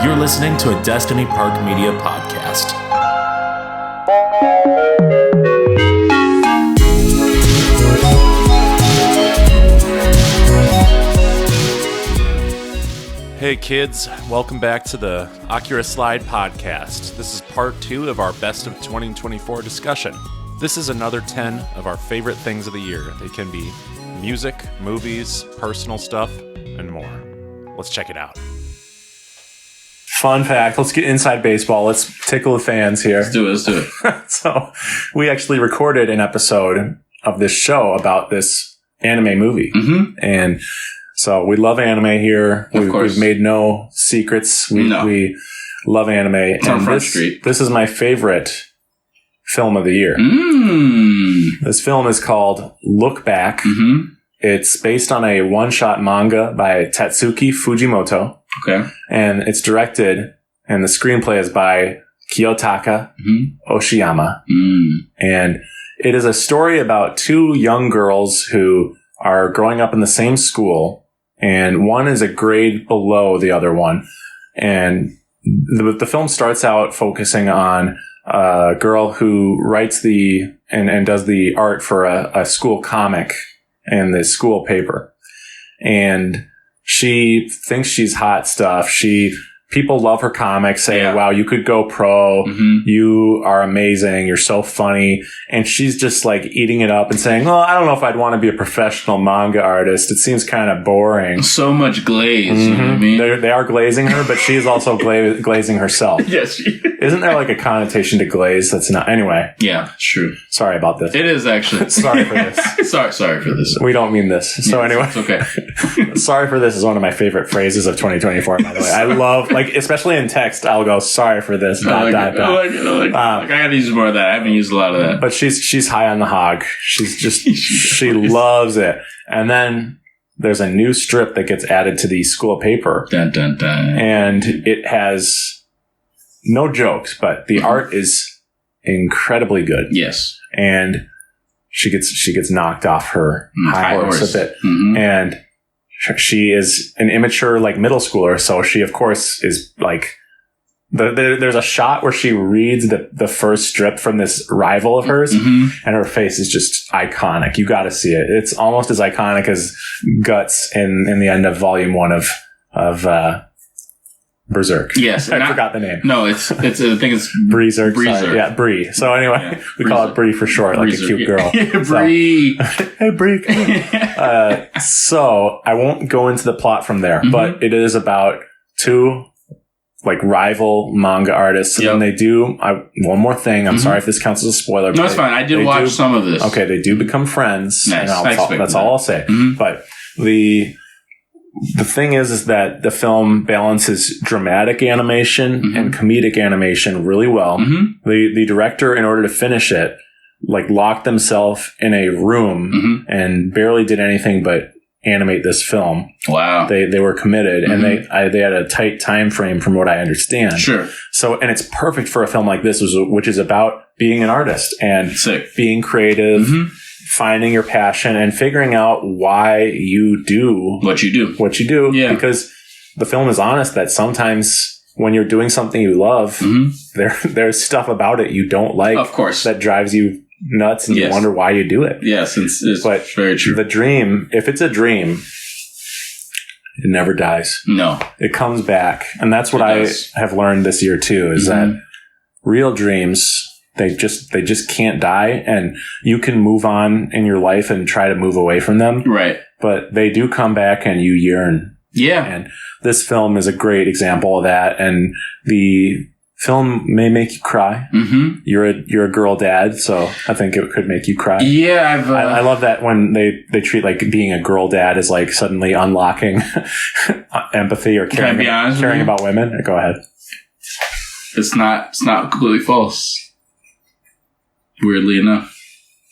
You're listening to a Destiny Park Media podcast. Hey kids, welcome back to the Akira Slide podcast. This is part 2 of our Best of 2024 discussion. This is another 10 of our favorite things of the year. They can be music, movies, personal stuff, and more. Let's check it out. Fun fact, let's get inside baseball. Let's tickle the fans here. Let's do it. So, we actually recorded an episode of this show about this anime movie. Mm-hmm. And so, we love anime here. We've made no secrets. We love anime. It's on Front Street. This is my favorite film of the year. This film is called Look Back. Mm-hmm. It's based on a one-shot manga by Tatsuki Fujimoto. Okay. And it's directed, and the screenplay is by Kiyotaka Oshiyama. And it is a story about two young girls who are growing up in the same school, and one is a grade below the other one. And the film starts out focusing on a girl who writes and does the art for a school comic in the school paper. And she thinks she's hot stuff. People love her comics, say, wow, you could go pro. You are amazing. You're so funny. And she's just like eating it up and saying, well, I don't know if I'd want to be a professional manga artist. It seems kind of boring. So much glaze, you know what I mean? They are glazing her, but she is also glazing herself. Yes. Isn't there like a connotation to glaze that's not? Anyway. Yeah, true. Sorry about this. It is actually. Sorry for this. Sorry for this. We don't mean this. So anyway. It's okay. Sorry for this is one of my favorite phrases of 2024, by the way. I love, like, especially in text, I'll go, sorry for this, I gotta use more of that. I haven't used a lot of that. But she's high on the hog. She loves it. And then there's a new strip that gets added to the school paper. Dun, dun, dun. And it has no jokes, but the art is incredibly good. Yes. And she gets knocked off her high horse a bit. And she is an immature, like, middle schooler, so she, of course, is like... There's a shot where she reads the first strip from this rival of hers, and her face is just iconic. You gotta see it. It's almost as iconic as Guts in the end of Volume 1 of Berserk. Yes. I forgot the name. No, it's I think it's Breezerk. Breezerk. Yeah, Bree. So anyway, we call it Bree for short, like a cute girl. Bree. Hey, Bree. So I won't go into the plot from there, but it is about two like rival manga artists. And they do one more thing. I'm sorry if this counts as a spoiler. No, it's fine. I did watch some of this. Okay, they do become friends. Nice. And that's all I'll say. But the thing is that the film balances dramatic animation and comedic animation really well. The director, in order to finish it, like locked themselves in a room and barely did anything but animate this film. Wow. They were committed and they had a tight time frame from what I understand. Sure. So, and it's perfect for a film like this, which is about being an artist and being creative, finding your passion and figuring out why you do what you do. Yeah. Because the film is honest that sometimes when you're doing something you love, there's stuff about it you don't like. Of course. That drives you nuts and you wonder why you do it. Yes, it's very true. The dream, if it's a dream, it never dies. No. It comes back. And that's what I have learned this year too, is that real dreams, they just can't die, and you can move on in your life and try to move away from them. Right. But they do come back and you yearn. Yeah. And this film is a great example of that. And the film may make you cry. You're a girl dad, so I think it could make you cry. Yeah. I love that when they treat like being a girl dad as like suddenly unlocking empathy or caring about women. Go ahead. It's not completely false. Weirdly enough.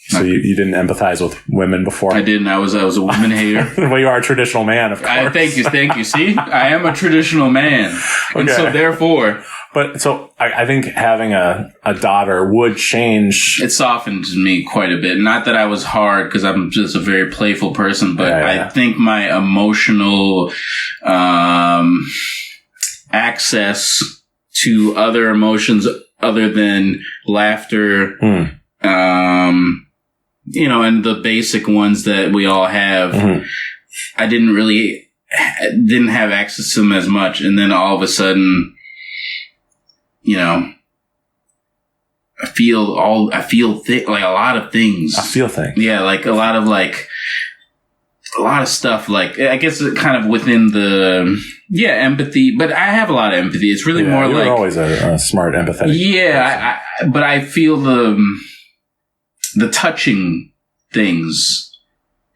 So you didn't empathize with women before? I didn't. I was a woman hater. Well, you are a traditional man, of course. Thank you. See? I am a traditional man. Okay. And so therefore... But so I think having a daughter would change. It softened me quite a bit. Not that I was hard, because I'm just a very playful person, but I think my emotional access to other emotions other than laughter, and the basic ones that we all have. I didn't have access to them as much, and then all of a sudden, I feel like a lot of things. I feel things. Yeah, like a lot of stuff. Like, I guess kind of within the empathy. But I have a lot of empathy. It's really more you're like always a smart, empathetic. Yeah, but I feel the touching things,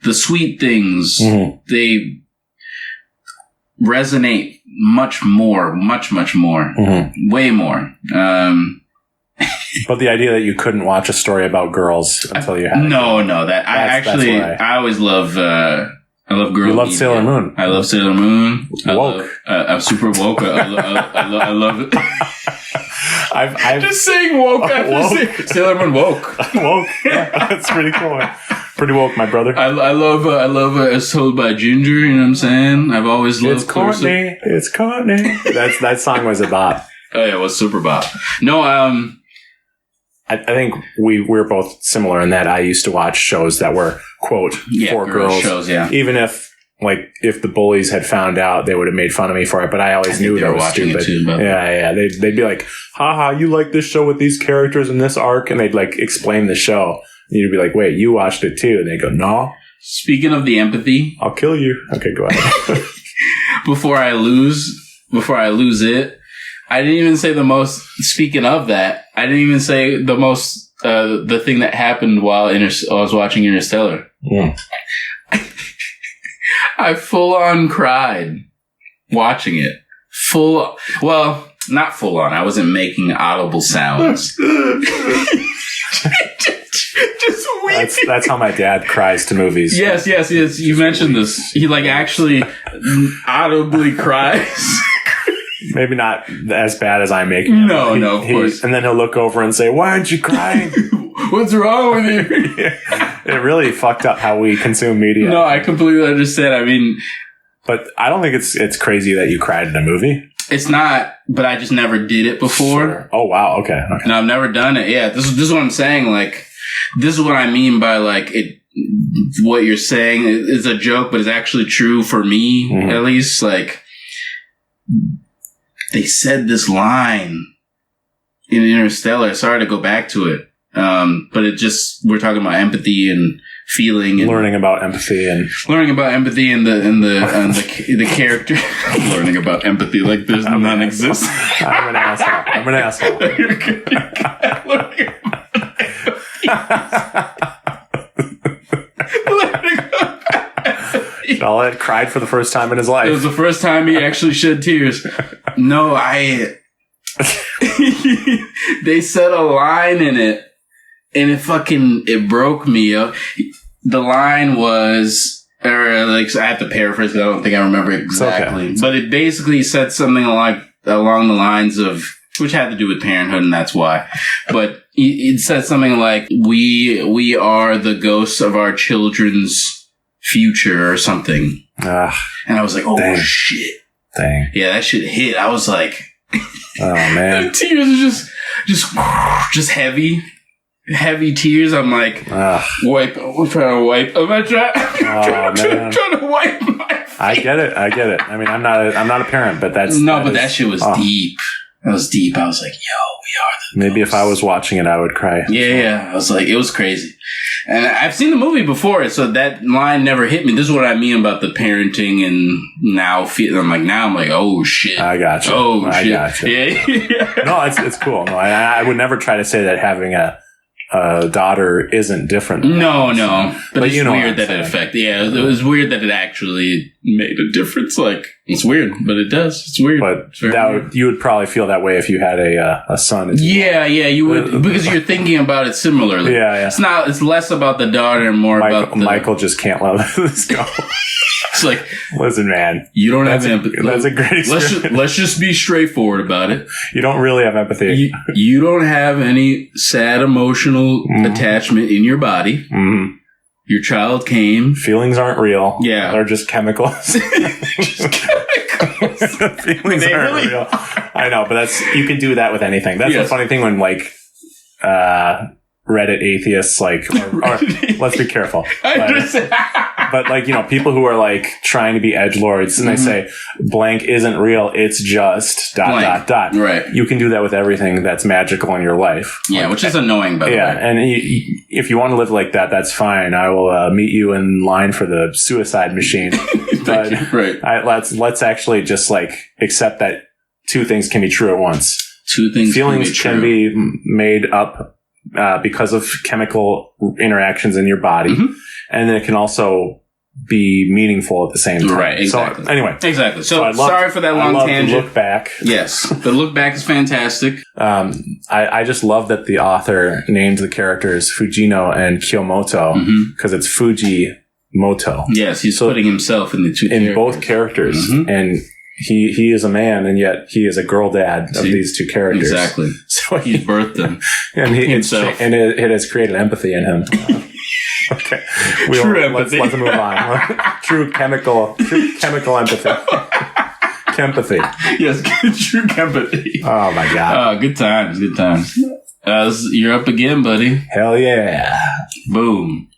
the sweet things. They resonate much more, much more, way more. But the idea that you couldn't watch a story about girls until you had I always love I love girls. You love Sailor Moon. I love Sailor Moon. Woke. I'm super woke. I love it. I've just saying woke. Sailor Moon woke. Woke. Yeah, that's pretty cool. Pretty woke, my brother. I love As Told by Ginger. You know what I'm saying? I've always loved Courtney. It's Courtney. That song was a bop. Oh yeah, it was super bop. No, I think we're both similar in that I used to watch shows that were, quote, for girls. Shows, even if the bullies had found out, they would have made fun of me for it, but I always knew they were stupid. Too, yeah. They'd be like, haha, you like this show with these characters in this arc? And they'd explain the show. And you'd be like, wait, you watched it too? And they'd go, no. Speaking of the empathy. I'll kill you. Okay, go ahead. Before I lose it, I didn't even say the most. Speaking of that, I didn't even say the most. The thing that happened while I was watching Interstellar. Yeah. I full on cried watching it. Well, not full on. I wasn't making audible sounds. Just weeping. That's how my dad cries to movies. Yes. You mentioned this. He actually audibly cries. Maybe not as bad as I'm making it. No, of course. And then he'll look over and say, why aren't you crying? What's wrong with you? It really fucked up how we consume media. No, I completely understand. I mean... But I don't think it's crazy that you cried in a movie. It's not, but I just never did it before. Sure. Oh, wow. Okay. No, I've never done it. Yeah, this is what I'm saying. This is what I mean by, it. What you're saying is a joke, but it's actually true for me, at least. They said this line in Interstellar. Sorry to go back to it. But we're talking about empathy and feeling and learning about empathy and the character. Learning about empathy like there's none exists. I'm an asshole. Jallah cried for the first time in his life. It was the first time he actually shed tears. No, they said a line in it, and it broke me. The line was, I have to paraphrase it. I don't think I remember exactly, okay. But it basically said something along the lines of, which had to do with parenthood, and that's why. But it said something like, "We are the ghosts of our children's future," or something. And I was like, "Oh dang. Shit!" Dang. Yeah, that shit hit. I was like, "Oh man!" The tears are just heavy tears. I'm like, wipe. I'm trying to wipe. I'm trying to wipe my face. I get it. I mean, I'm not a parent, but that shit was deep. That was deep. I was like, yo, we are the maybe ghosts. If I was watching it, I would cry. Yeah. I was like, it was crazy. And I've seen the movie before, so that line never hit me. This is what I mean about the parenting and now I'm like, oh shit. I got you. Oh shit. Got you. Yeah. No, it's cool. No, I would never try to say that having a daughter isn't different. No. But it's weird that it affected. Yeah, it was weird that it actually made a difference. It's weird, but it does. It's weird. But you would probably feel that way if you had a son. Yeah, you would, because you're thinking about it similarly. Yeah. It's less about the daughter and more about Michael just can't let this go. It's like, listen, man, you don't have empathy. That's a great experience. Let's just be straightforward about it. You don't really have empathy. You don't have any sad emotional attachment in your body. Mm-hmm. Your child came. Feelings aren't real. Yeah. They're just chemicals. Just chemicals. Feelings aren't really real. I know, but you can do that with anything. That's the funny thing when like Reddit atheists or let's be careful. But like, people who are like trying to be edgelords and they say blank isn't real, it's just ... Right. You can do that with everything that's magical in your life. Yeah, which is annoying, by the way. Yeah, and if you want to live like that, that's fine. I will meet you in line for the suicide machine. But let's actually just like accept that two things can be true at once. Two things Feelings can be made up because of chemical interactions in your body, and then it can also be meaningful at the same time. Right, exactly. So, anyway. Exactly. So sorry for that long tangent. The look back. Yes. The look back is fantastic. I just love that the author named the characters Fujino and Kiyotaka because it's Fujimoto. Yes, he's putting himself in the two characters. In both characters. And he is a man, and yet he is a girl dad of these two characters. Exactly. So he's birthed them. And it has created empathy in him. Okay. True empathy. Let's move on. True chemical empathy. Chempathy. Yes, true chempathy. Oh my God. Good times. You're up again, buddy. Hell yeah. Boom.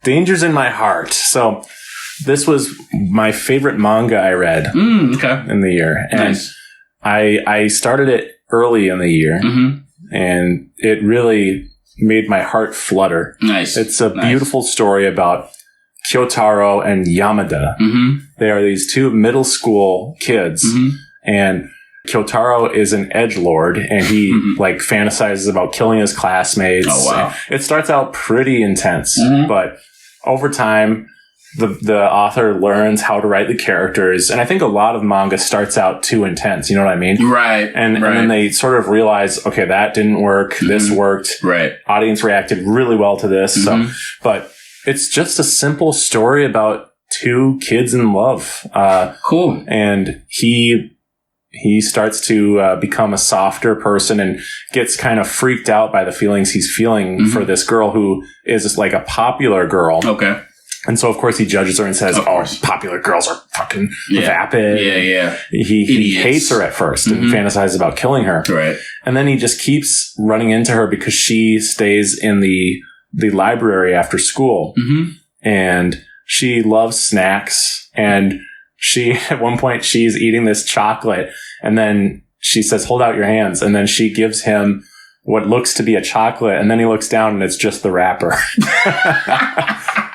Dangers in My Heart. So this was my favorite manga I read in the year. And I started it early in the year, and it really made my heart flutter. Nice. It's a beautiful story about Kyotaro and Yamada. They are these two middle school kids, and Kyotaro is an edgelord, and he like fantasizes about killing his classmates. Oh wow! It starts out pretty intense, but over time, the author learns how to write the characters, and I think a lot of manga starts out too intense. You know what I mean? Right. And then they sort of realize, okay, that didn't work. This worked. Right. Audience reacted really well to this. So, but it's just a simple story about two kids in love. Cool. And he starts to become a softer person and gets kind of freaked out by the feelings he's feeling for this girl who is like a popular girl. Okay. And so, of course, he judges her and says, popular girls are fucking vapid. Yeah. He hates her at first and fantasizes about killing her. Right. And then he just keeps running into her because she stays in the library after school. And she loves snacks. And at one point, she's eating this chocolate. And then she says, hold out your hands. And then she gives him what looks to be a chocolate. And then he looks down and it's just the wrapper.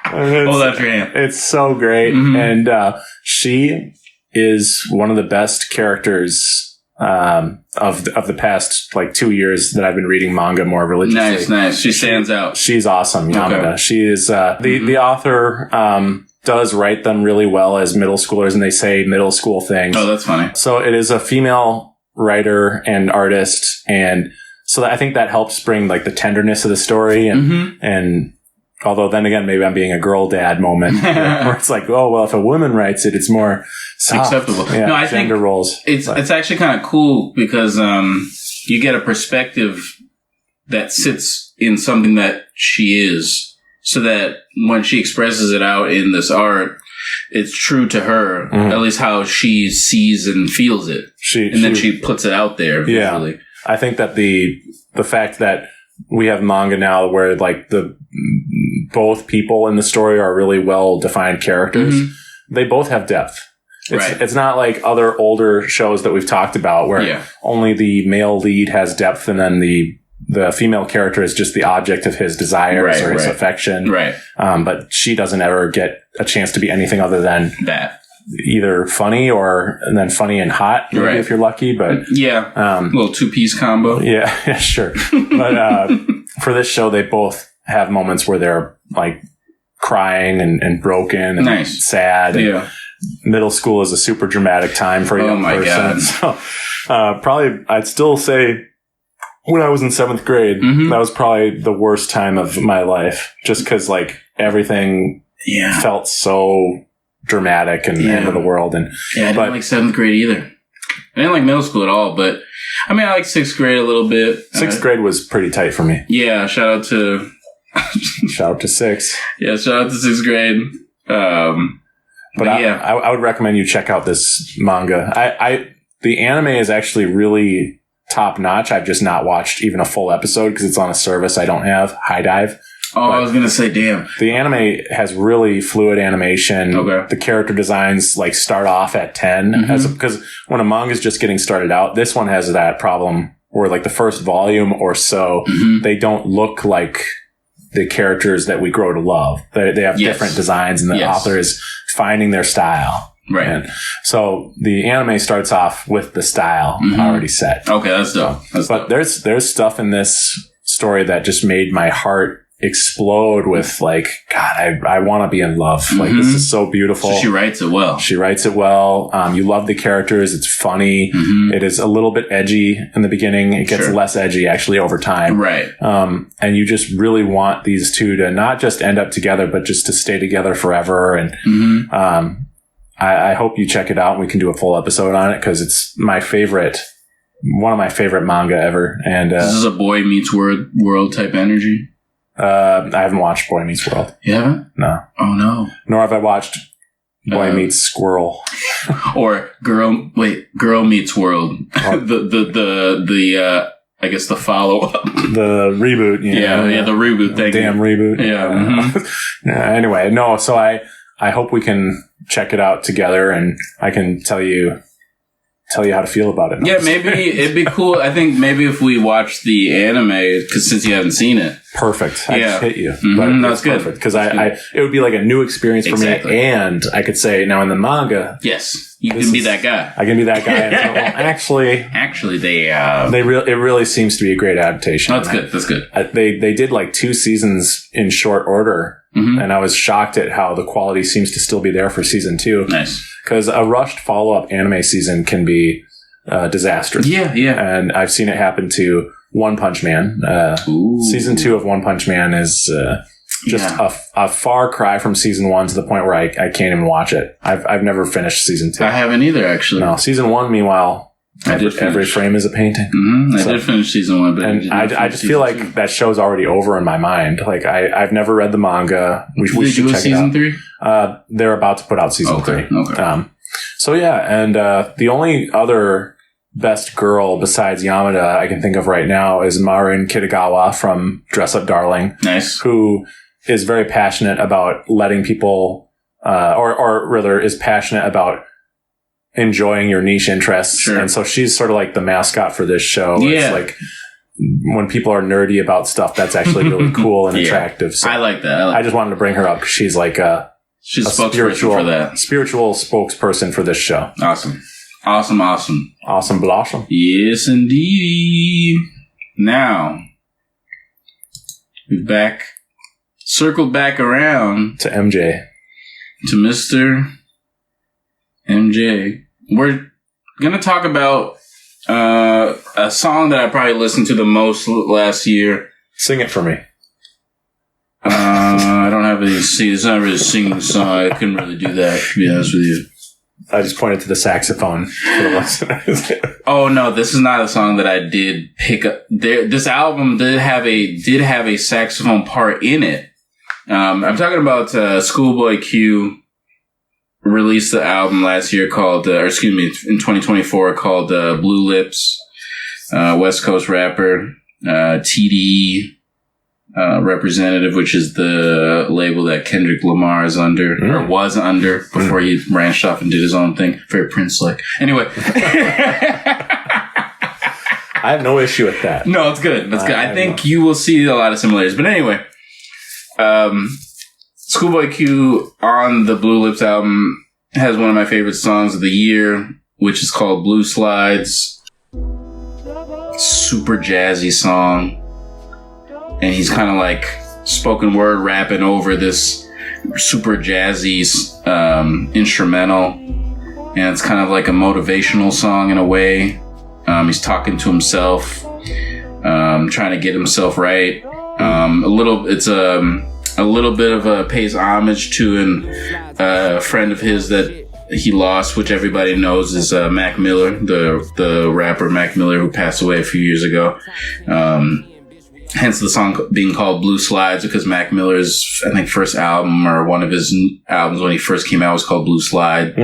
Hold out your hand. It's so great. And she is one of the best characters of the past like 2 years that I've been reading manga more religiously. Nice. She stands out. She's awesome, Yamada. Okay. She is the author does write them really well as middle schoolers, and they say middle school things. Oh, that's funny. So it is a female writer and artist, and so I think that helps bring like the tenderness of the story and although then again, maybe I'm being a girl dad moment where it's like, oh, well, if a woman writes it, it's more soft. Acceptable. Yeah, no, I gender think roles. It's actually kind of cool because you get a perspective that sits in something that she is, so that when she expresses it out in this art, it's true to her, at least how she sees and feels it. Then she puts it out there visually. Yeah. I think that the fact that we have manga now where like both people in the story are really well defined characters. They both have depth. It's not like other older shows that we've talked about where only the male lead has depth and then the female character is just the object of his desires or his affection. Right. But she doesn't ever get a chance to be anything other than that. Either funny and then funny and hot, maybe if you're lucky. But a little two-piece combo. Yeah, sure. But for this show, they both have moments where they're like crying and broken and sad. And middle school is a super dramatic time for a young person. God. So probably I'd still say when I was in 7th grade, that was probably the worst time of my life, just because like everything felt so dramatic and the end of the world. And I didn't like 7th grade either. I didn't like middle school at all, but I mean, I like 6th grade a little bit. 6th grade was pretty tight for me. Yeah, shout out to 6. Yeah, shout out to 6th grade. But I would recommend you check out this manga. The anime is actually really top notch. I've just not watched even a full episode because it's on a service I don't have, High Dive. Oh, I was going to say, damn. The anime has really fluid animation. Okay. The character designs like start off at 10 because when a manga is just getting started out, this one has that problem where like the first volume or so, they don't look like the characters that we grow to love. They have different designs and the author is finding their style. Right. And so the anime starts off with the style already set. Okay, that's dope. But there's stuff in this story that just made my heart explode with like, God, I want to be in love. Like, this is so beautiful. So she writes it well. You love the characters. It's funny. It is a little bit edgy in the beginning. It gets less edgy actually over time. Right. And you just really want these two to not just end up together, but just to stay together forever. And, I hope you check it out and we can do a full episode on it because it's one of my favorite manga ever. And, this is a boy meets world type energy. I haven't watched Boy Meets World. You haven't? No. Oh, no. Nor have I watched Boy Meets Squirrel. Or Girl Meets World. The I guess the follow-up. The reboot. Yeah, the reboot thing. Damn reboot. Yeah. Anyway, no, so I hope we can check it out together and I can tell you how to feel about it. Yeah, maybe it'd be cool. I think maybe if we watch the anime, because since you haven't seen it. Perfect. I just hit you. But that's good. Because it would be like a new experience for me. And I could say, now in the manga. Yes, you can be that guy. I can be that guy. And so, well, actually, it really seems to be a great adaptation. That's good. That's good. They did like 2 seasons in short order. And I was shocked at how the quality seems to still be there for season 2. Nice. Because a rushed follow-up anime season can be disastrous. Yeah. And I've seen it happen to One Punch Man. Season 2 of One Punch Man is just a far cry from season 1 to the point where I can't even watch it. I've never finished season 2. I haven't either, actually. No, season 1, meanwhile, every frame is a painting. I did finish season 1, but I just feel like that show's already over in my mind. Like I've never read the manga. We should check season it out. 3? They're about to put out season 3. Okay. So yeah, and the only other best girl besides Yamada I can think of right now is Marin Kitagawa from Dress Up Darling. Nice. Who is very passionate about letting people, or rather is passionate about enjoying your niche interests. Sure. And so she's sort of like the mascot for this show. Yeah. It's like when people are nerdy about stuff, that's actually really cool and attractive. So I like that. I just wanted to bring her up because she's like she's a spokesperson for that. Spiritual spokesperson for this show. Awesome. Blossom. Yes, indeed. Now, we've circled back around to MJ. To Mr. MJ. We're going to talk about a song that I probably listened to the most last year. Sing it for me. I don't have any sing. It's not really a singing song. I couldn't really do that, to be honest with you. I just pointed to the saxophone for the listeners. Oh no, this is not a song that I did pick up. This album did have a saxophone part in it. I'm talking about Schoolboy Q released the album last year called, in 2024 called Blue Lips. West Coast rapper, TDE representative, which is the label that Kendrick Lamar is under, or was under, before he branched off and did his own thing. Very Prince-like. Anyway. I have no issue with that. No, it's good. That's good. I think you will see a lot of similarities. But anyway, Schoolboy Q on the Blue Lips album has one of my favorite songs of the year, which is called Blueslides. Super jazzy song. And he's kind of like spoken word rapping over this super jazzy instrumental. And it's kind of like a motivational song in a way. He's talking to himself, trying to get himself right. It's a little bit of a pays homage to a friend of his that he lost, which everybody knows is Mac Miller, the rapper Mac Miller, who passed away a few years ago. hence the song being called Blueslides, because Mac Miller's, I think, first album or one of his albums when he first came out was called Blueslide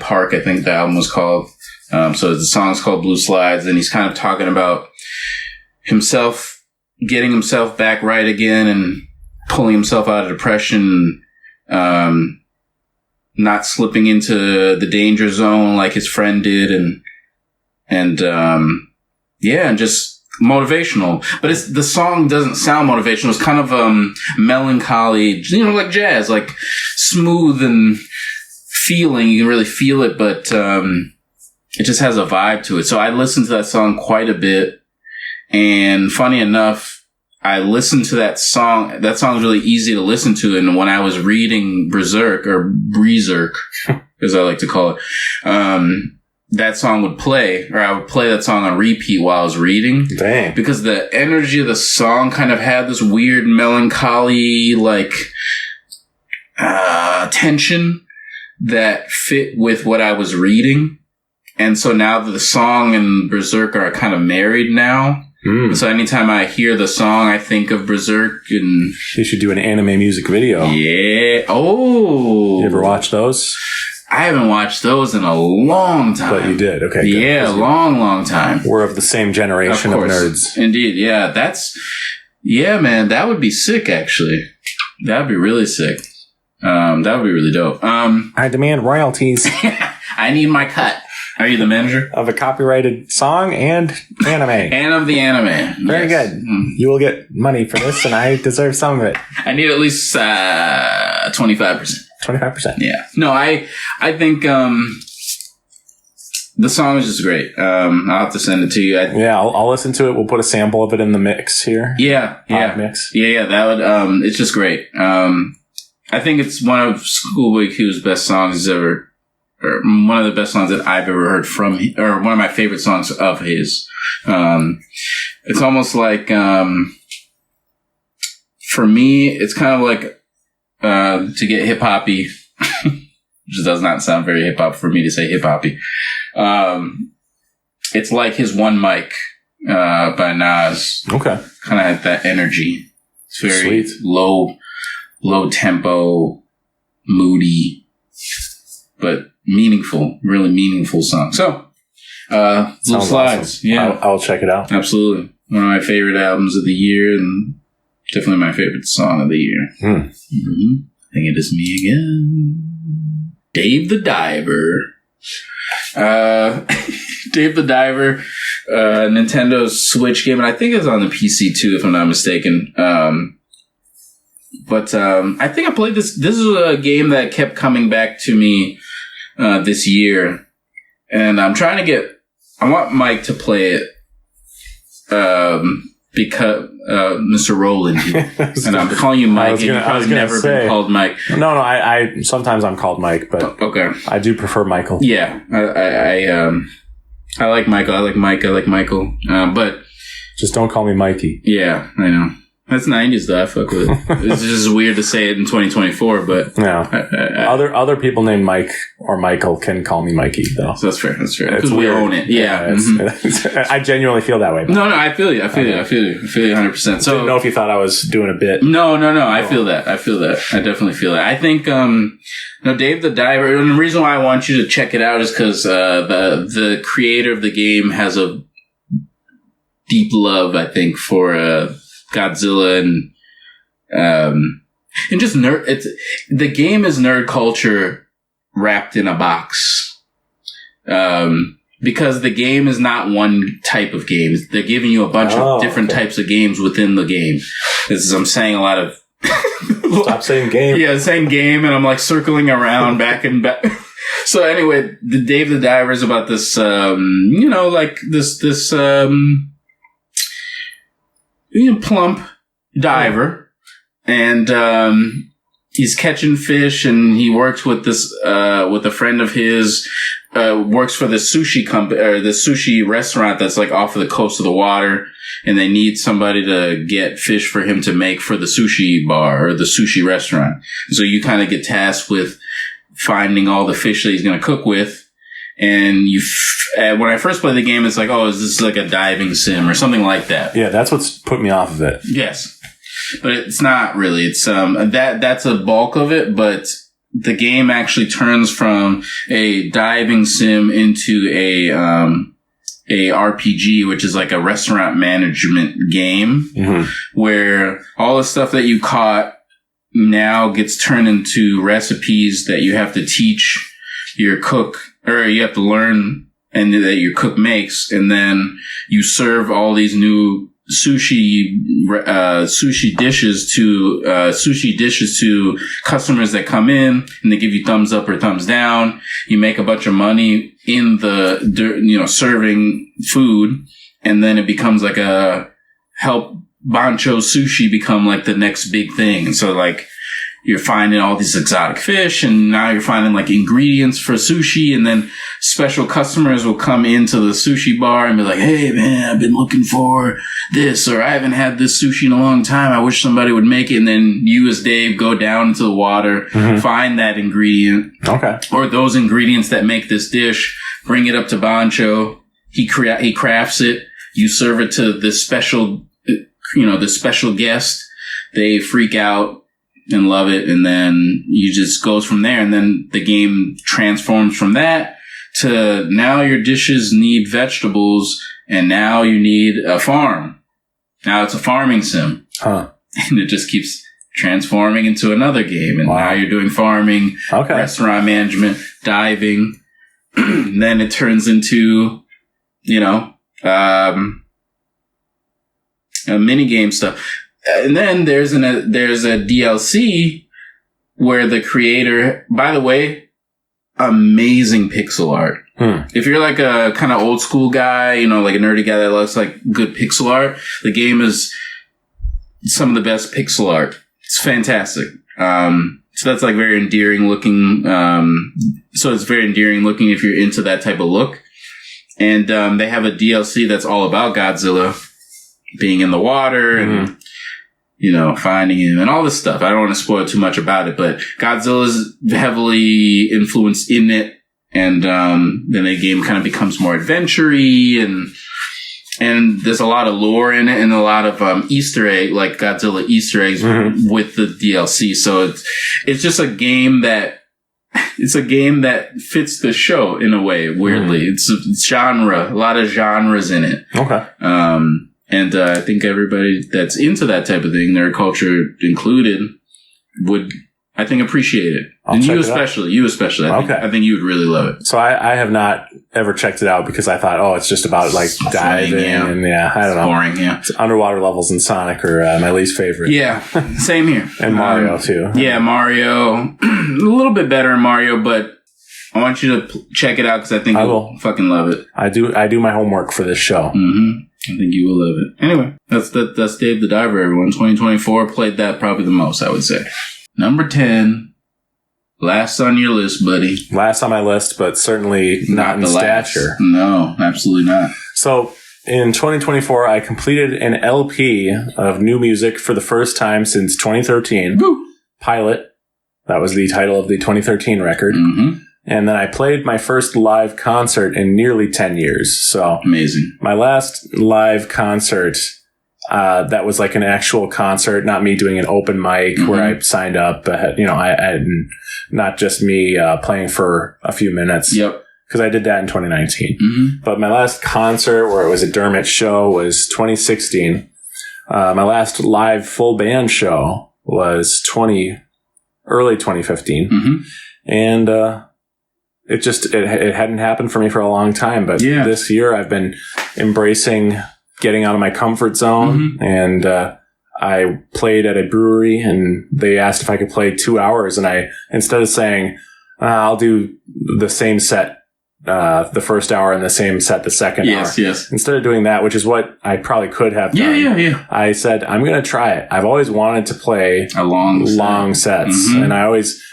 Park, I think the album was called. So the song's called Blueslides, and he's kind of talking about himself getting himself back right again and pulling himself out of depression, not slipping into the danger zone like his friend did, and just motivational. But the song doesn't sound motivational. It's kind of melancholy, like jazz, like smooth and feeling. You can really feel it, but it just has a vibe to it. So I listened to that song quite a bit, and funny enough, I listened to that song. That song is really easy to listen to. And when I was reading Berserk, as I like to call it, that song would play, or I would play that song on repeat while I was reading. Dang. Because the energy of the song kind of had this weird melancholy, like, tension that fit with what I was reading. And so now that the song and Berserk are kind of married now, so anytime I hear the song, I think of Berserk. And they should do an anime music video. Yeah. Oh. You ever watch those? I haven't watched those in a long time. But you did. Okay. Good. Yeah, long time. We're of the same generation of nerds. Indeed. Yeah. Man, that would be sick, actually. That would be really sick. That would be really dope. I demand royalties. I need my cut. Are you the manager? Of a copyrighted song and anime. And of the anime. Very good. You will get money for this, and I deserve some of it. I need at least 25%. 25%. Yeah. No, I think the song is just great. I'll have to send it to you. I'll listen to it. We'll put a sample of it in the mix here. Yeah. Mix. Yeah. That would. It's just great. I think it's one of Schoolboy Q's best songs ever. Or one of the best songs that I've ever heard from him, or one of my favorite songs of his. It's almost like, for me, it's kind of like, to get hip-hoppy, which does not sound very hip-hop for me to say hip-hoppy. It's like his One Mic, by Nas. Okay. Kind of had that energy. It's very Sweet. low tempo, moody, but meaningful, really meaningful song. So, Blueslides. Awesome. Yeah. I'll check it out. Absolutely. One of my favorite albums of the year, and definitely my favorite song of the year. I think it is me again. Dave the Diver. Dave the Diver, Nintendo Switch game, and I think it's on the PC too, if I'm not mistaken. But I think I played this. This is a game that kept coming back to me this year, and I'm trying to get. I want Mike to play it because Mr. Roland, and I'm calling you Mike. I've never been called Mike. No. I sometimes I'm called Mike, but okay. I do prefer Michael. Yeah, I like Michael. I like Mike. I like Michael. But just don't call me Mikey. Yeah, I know. That's 90s though. I fuck with it. It's just weird to say it in 2024, but yeah. Other people named Mike or Michael can call me Mikey though. So that's fair. That's fair. Because we own it. Yeah. I genuinely feel that way. No, I feel you. I feel you 100%. So I didn't know if you thought I was doing a bit. No. I feel that. I definitely feel that. I think Dave the Diver, and the reason why I want you to check it out is because the creator of the game has a deep love, I think, for Godzilla and just nerd. The game is nerd culture wrapped in a box. Because the game is not one type of game. They're giving you a bunch of different types of games within the game. I'm saying a lot of stop saying game. Yeah, same game, and I'm like circling around back and back. So anyway, the Dave the Diver is about this this plump diver, and he's catching fish, and he works with this with a friend of his, works for the sushi company or the sushi restaurant that's like off of the coast of the water, and they need somebody to get fish for him to make for the sushi bar or the sushi restaurant. So you kind of get tasked with finding all the fish that he's going to cook with, And when I first played the game, it's like, oh, is this like a diving sim or something like that? Yeah, that's what's put me off of it. Yes. But it's not really. It's that's a bulk of it, but the game actually turns from a diving sim into a RPG, which is like a restaurant management game, where all the stuff that you caught now gets turned into recipes that you have to teach your cook, or you have to learn, and that your cook makes, and then you serve all these new sushi dishes to customers that come in, and they give you thumbs up or thumbs down. You make a bunch of money in the serving food, and then it becomes like help Bancho Sushi become like the next big thing. And so like you're finding all these exotic fish, and now you're finding like ingredients for sushi, and then special customers will come into the sushi bar and be like, hey man, I've been looking for this, or I haven't had this sushi in a long time. I wish somebody would make it. And then you as Dave go down into the water, find that ingredient. Okay. Or those ingredients that make this dish, bring it up to Bancho. He crafts it. You serve it to the special guest. They freak out and love it, and then you just goes from there, and then the game transforms from that to now your dishes need vegetables, and now you need a farm. Now it's a farming sim. And it just keeps transforming into another game, and now you're doing farming, restaurant management, diving. Then it turns into, a mini game stuff. And then there's a DLC where the creator, by the way, amazing pixel art. If you're like a kind of old school guy, like a nerdy guy that loves like good pixel art, the game is some of the best pixel art. It's fantastic. So that's like very endearing looking. So it's very endearing looking if you're into that type of look. And they have a DLC that's all about Godzilla being in the water and finding him and all this stuff. I don't want to spoil too much about it, but Godzilla's heavily influenced in it. And then the game kind of becomes more adventure-y, and there's a lot of lore in it and a lot of Easter egg, like Godzilla Easter eggs with the DLC. So it's just a game that fits the show in a way, weirdly. It's genre, a lot of genres in it. Okay. And I think everybody that's into that type of thing, their culture included, would, I think, appreciate it. And you especially. I think you would really love it. So I have not ever checked it out because I thought, it's just about like diving and I don't know. Boring, yeah. It's underwater levels in Sonic are my least favorite. Yeah, same here. And Mario too. Yeah, Mario. A little bit better in Mario, but I want you to check it out because I think you'll fucking love it. I do my homework for this show. I think you will love it. Anyway, that's Dave the Diver, everyone. 2024 played that probably the most, I would say. Number 10. Last on your list, buddy. Last on my list, but certainly not in stature. No, absolutely not. So, in 2024, I completed an LP of new music for the first time since 2013. Woo! Pilot. That was the title of the 2013 record. And then I played my first live concert in nearly 10 years. So amazing. My last live concert, that was like an actual concert, not me doing an open mic where I signed up. I not just me playing for a few minutes. Yep. Because I did that in 2019. But my last concert where it was a Dermot show was 2016. My last live full band show was early 2015. And it hadn't happened for me for a long time, but this year I've been embracing getting out of my comfort zone. And I played at a brewery, and they asked if I could play 2 hours, and I, instead of saying I'll do the same set the first hour and the same set the second hour, instead of doing that, which is what I probably could have done, I said I'm going to try it. I've always wanted to play a long sets, and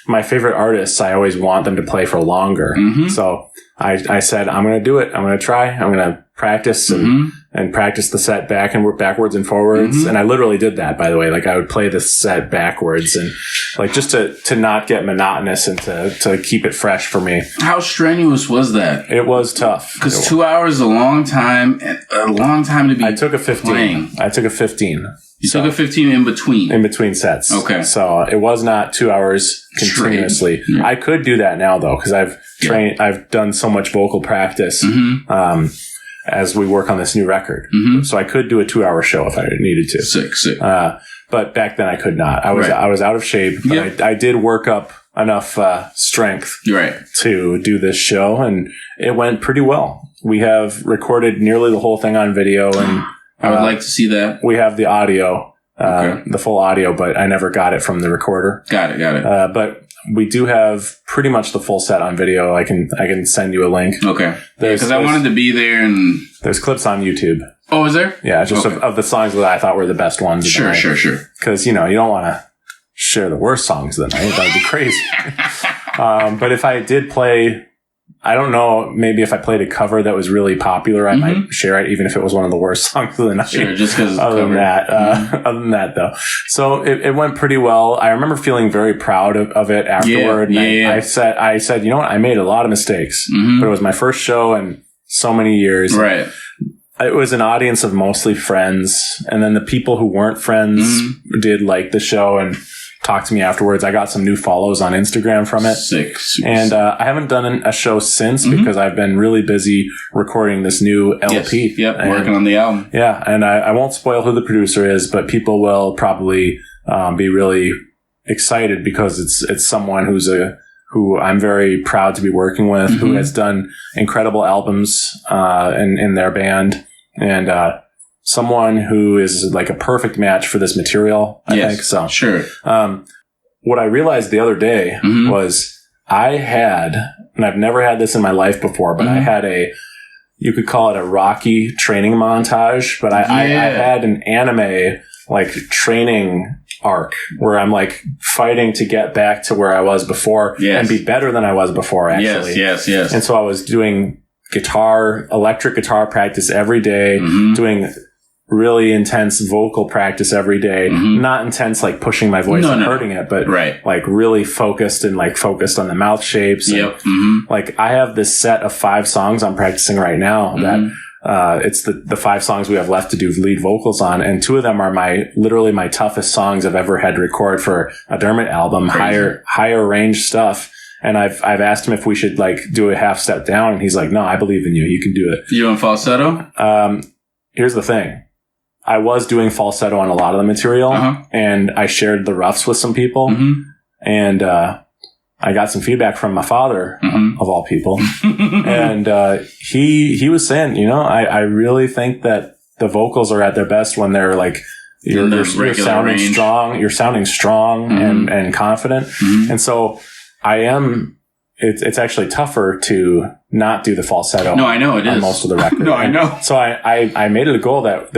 my favorite artists, I always want them to play for longer. So I said, I'm going to do it. I'm going to try. I'm going to practice and practice the set backwards and forwards. And I literally did that, by the way. Like I would play the set backwards and like just to not get monotonous and to keep it fresh for me. How strenuous was that? It was tough. Because 2 hours is a long time to be I took a 15. playing. I took a 15. You took a 15 in between? In between sets. Okay. So it was not 2 hours continuously. Yeah. I could do that now though, because I've trained, I've done so much vocal practice, as we work on this new record. So I could do a 2 hour show if I needed to. Sick. But back then I could not. I was out of shape, but I did work up enough strength to do this show, and it went pretty well. We have recorded nearly the whole thing on video, and I would like to see that. We have the audio, the full audio, but I never got it from the recorder. Got it. But we do have pretty much the full set on video. I can send you a link. Okay. Because I wanted to be there, and there's clips on YouTube. Oh, is there? Yeah, just of the songs that I thought were the best ones. Sure. Because, you don't want to share the worst songs of the night. That would be crazy. But if I did play, I don't know, maybe if I played a cover that was really popular, I might share it, even if it was one of the worst songs of the night. Sure, just because other than that, though. So it went pretty well. I remember feeling very proud of it afterward. Yeah. I said, you know what? I made a lot of mistakes, but it was my first show in so many years. Right. It was an audience of mostly friends. And then the people who weren't friends did like the show and talked to me afterwards. I got some new follows on Instagram from it. Sick. And I haven't done a show since because I've been really busy recording this new LP. Yes. Yep, working on the album. Yeah, and I won't spoil who the producer is, but people will probably be really excited because it's someone who I'm very proud to be working with, who has done incredible albums in their band, and someone who is like a perfect match for this material, I think. So, sure. What I realized the other day was I had, and I've never had this in my life before, but I had you could call it a Rocky training montage, but I had an anime like training arc where I'm like fighting to get back to where I was before and be better than I was before, actually. Yes. And so I was doing electric guitar practice every day, doing really intense vocal practice every day. Not intense like pushing my voice and hurting it, but like really focused on the mouth shapes. And, like I have this set of 5 songs I'm practicing right now that it's the 5 songs we have left to do lead vocals on, and 2 of them are literally my toughest songs I've ever had to record for a Dermot album. Higher range stuff. And I've asked him if we should like do a half step down, and he's like, "No, I believe in you. You can do it." You doing falsetto? Here's the thing. I was doing falsetto on a lot of the material, and I shared the roughs with some people, and I got some feedback from my father, of all people, and he was saying, I really think that the vocals are at their best when they're like you're sounding strong. You're sounding strong and confident, and so I am. It's actually tougher to not do the falsetto. No, I know it is on most of the record. No, I know. So I made it a goal that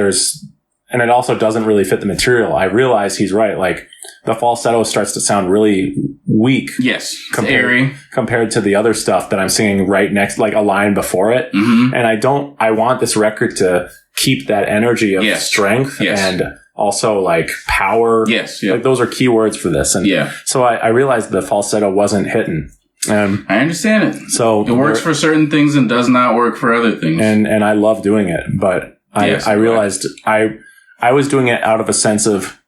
and it also doesn't really fit the material. I realize he's right. Like the falsetto starts to sound really weak. Yes. Airy. Compared to the other stuff that I'm singing right next, like a line before it. And I want this record to keep that energy of strength and also like power. Yes. Like those are key words for this. And so I realized the falsetto wasn't hitting. I understand it. So it works for certain things and does not work for other things. And I love doing it, but I realized I was doing it out of a sense of,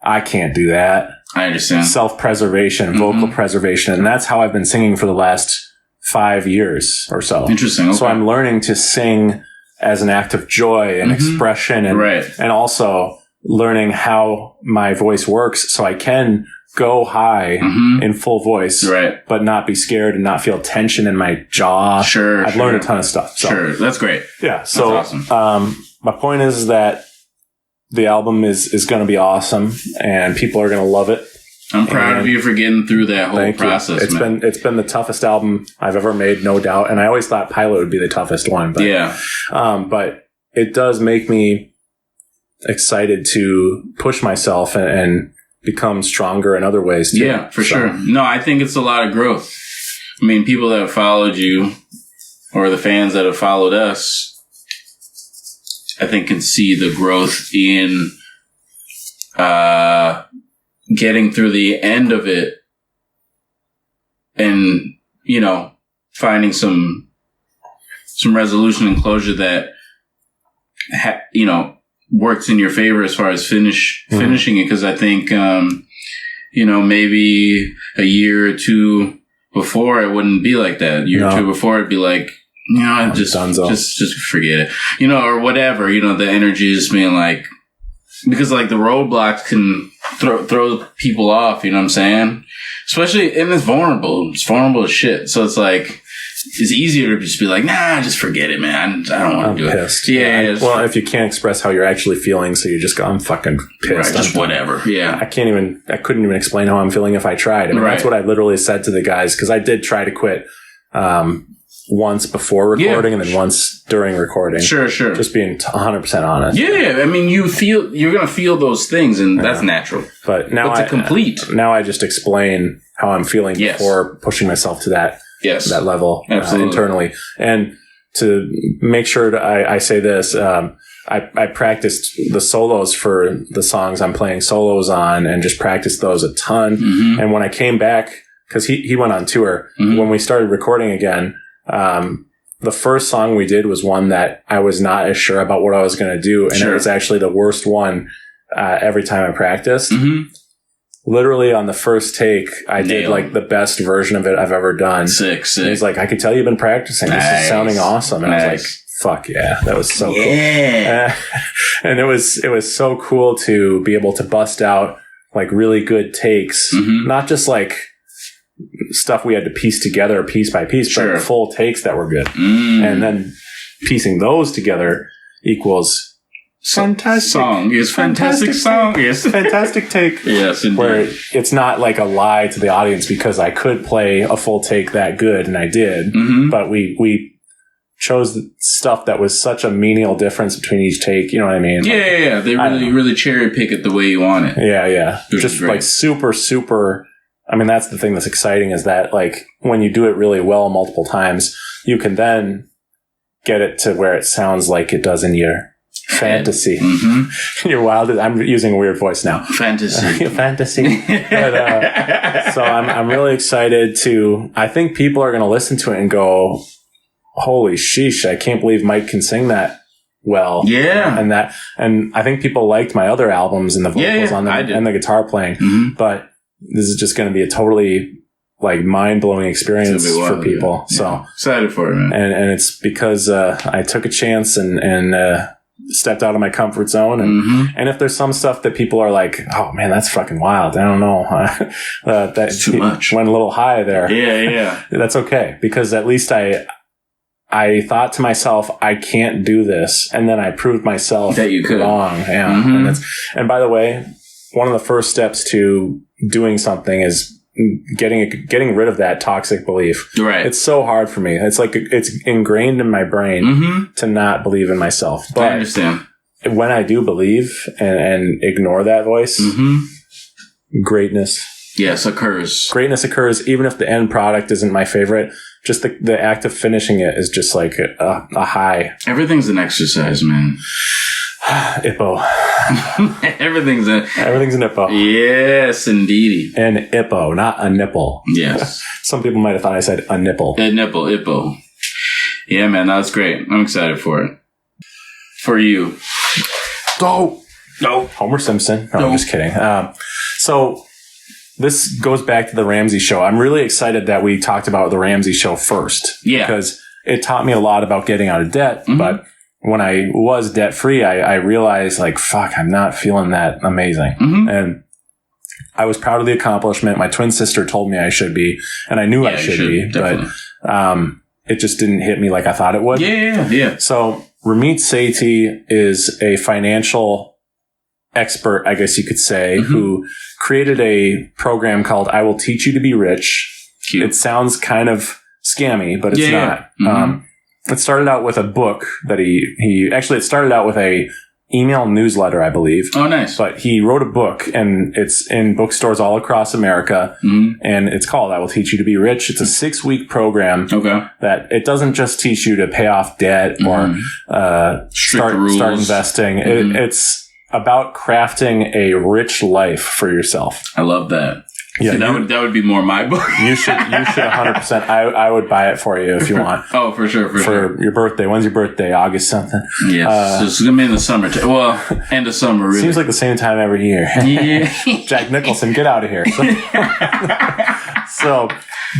I can't do that. I understand. Self-preservation, vocal preservation. And that's how I've been singing for the last 5 years or so. Interesting. Okay. So I'm learning to sing as an act of joy and expression and also learning how my voice works so I can go high in full voice, but not be scared and not feel tension in my jaw. I've learned a ton of stuff. So. That's great. Yeah. So, that's awesome. My point is that the album is going to be awesome and people are going to love it. I'm proud of you for getting through that whole process. It's been the toughest album I've ever made, no doubt. And I always thought Pilot would be the toughest one, but but it does make me excited to push myself and become stronger in other ways too. Yeah, for sure. No, I think it's a lot of growth. I mean, people that have followed you or the fans that have followed us, I think, can see the growth in getting through the end of it and, you know, finding some resolution and closure that, you know, works in your favor as far as finishing it. Cause I think, you know, maybe a year or two before it wouldn't be like that. A year or two before it'd be like, you know, just forget it, you know, or whatever, you know, the energy is being like, because like the roadblocks can throw people off, you know what I'm saying? Especially, and it's vulnerable as shit. So it's like, it's easier to just be like, nah, just forget it, man. I don't want to do pissed. it. Yeah. Well, if you can't express how you're actually feeling, so you just go, I'm fucking pissed. Right, just whatever. Yeah. I couldn't even explain how I'm feeling if I tried. I mean, that's what I literally said to the guys, because I did try to quit once before recording and then once during recording. Sure. Just being 100% honest. Yeah. I mean, you're going to feel those things, and that's natural. But now now I just explain how I'm feeling before pushing myself to that level internally. And to make sure that I say this, I practiced the solos for the songs I'm playing solos on, and just practiced those a ton. Mm-hmm. And when I came back, because he went on tour, when we started recording again, the first song we did was one that I was not as sure about what I was going to do. And it was actually the worst one every time I practiced. Mm-hmm. Literally on the first take, I did like the best version of it I've ever done. Sick. And he's like, I could tell you've been practicing. Nice. This is sounding awesome. And I was like, fuck yeah, that was so cool. And it was so cool to be able to bust out like really good takes, not just like stuff we had to piece together piece by piece, but full takes that were good. And then piecing those together equals fantastic song. Yes, fantastic song. Yes, fantastic take. Yes, indeed. Where it's not like a lie to the audience, because I could play a full take that good, and I did. But we chose stuff that was such a menial difference between each take. You know what I mean? Yeah. They really cherry pick it the way you want it. Yeah. Just like super. I mean, that's the thing that's exciting, is that like when you do it really well multiple times, you can then get it to where it sounds like it does in your fantasy. Your wildest. I'm using a weird voice now. Fantasy. But, so I'm really excited to. I think people are going to listen to it and go, "Holy sheesh! I can't believe Mike can sing that well." Yeah, and I think people liked my other albums and the vocals on them and the guitar playing. But this is just going to be a totally like mind-blowing experience for people. Yeah. So excited for it, man. And it's because I took a chance and stepped out of my comfort zone. And if there's some stuff that people are like, oh man, that's fucking wild, I don't know, that's too much, went a little high there. Yeah. That's okay, because at least I thought to myself, I can't do this, and then I proved myself that you could. Wrong. Yeah. And by the way, one of the first steps to doing something is getting rid of that toxic belief. Right. It's so hard for me. It's like it's ingrained in my brain to not believe in myself. But I understand. When I do believe and ignore that voice, greatness. Yes, occurs. Greatness occurs, even if the end product isn't my favorite. Just the act of finishing it is just like a high. Everything's an exercise, man. Ippo. Everything's an Ippo. Yes, indeedy. An Ippo, not a nipple. Yes. Some people might have thought I said a nipple. A nipple, Ippo. Yeah, man, that was great. I'm excited for it. For you. No. Homer Simpson. No, I'm just kidding. So this goes back to the Ramsey show. I'm really excited that we talked about the Ramsey show first. Yeah. Because it taught me a lot about getting out of debt, but when I was debt free, I realized like, fuck, I'm not feeling that amazing. And I was proud of the accomplishment. My twin sister told me I should be, and I knew I should be, definitely. But it just didn't hit me like I thought it would. Yeah. So Ramit Sethi is a financial expert, I guess you could say, who created a program called I Will Teach You to Be Rich. Cute. It sounds kind of scammy, but it's not. It started out with a book that it started out with a email newsletter, I believe. Oh, nice. But he wrote a book, and it's in bookstores all across America. Mm-hmm. And it's called I Will Teach You to Be Rich. It's a 6-week program that it doesn't just teach you to pay off debt or start investing. Mm-hmm. It's about crafting a rich life for yourself. I love that. Yeah, see, that would be more my book. You should 100%. I would buy it for you if you want. Oh, for sure. For your birthday. When's your birthday? August something. Yes. So it's going to be in the summer. Well, end of summer, really. Seems like the same time every year. Yeah. Jack Nicholson, get out of here.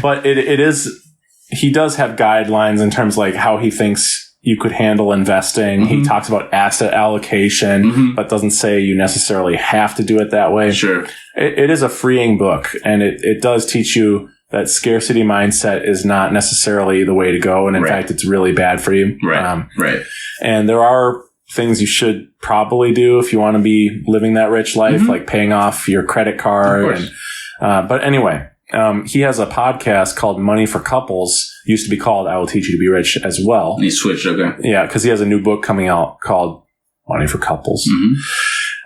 But it is, he does have guidelines in terms of like how he thinks you could handle investing. Mm-hmm. He talks about asset allocation, but doesn't say you necessarily have to do it that way. Sure. It is a freeing book, and it does teach you that scarcity mindset is not necessarily the way to go. And in fact, it's really bad for you. Right. And there are things you should probably do if you want to be living that rich life, like paying off your credit card. But anyway, he has a podcast called Money for Couples. Used to be called I Will Teach You to Be Rich as well. He switched, okay. Yeah, because he has a new book coming out called Money for Couples. Mm-hmm.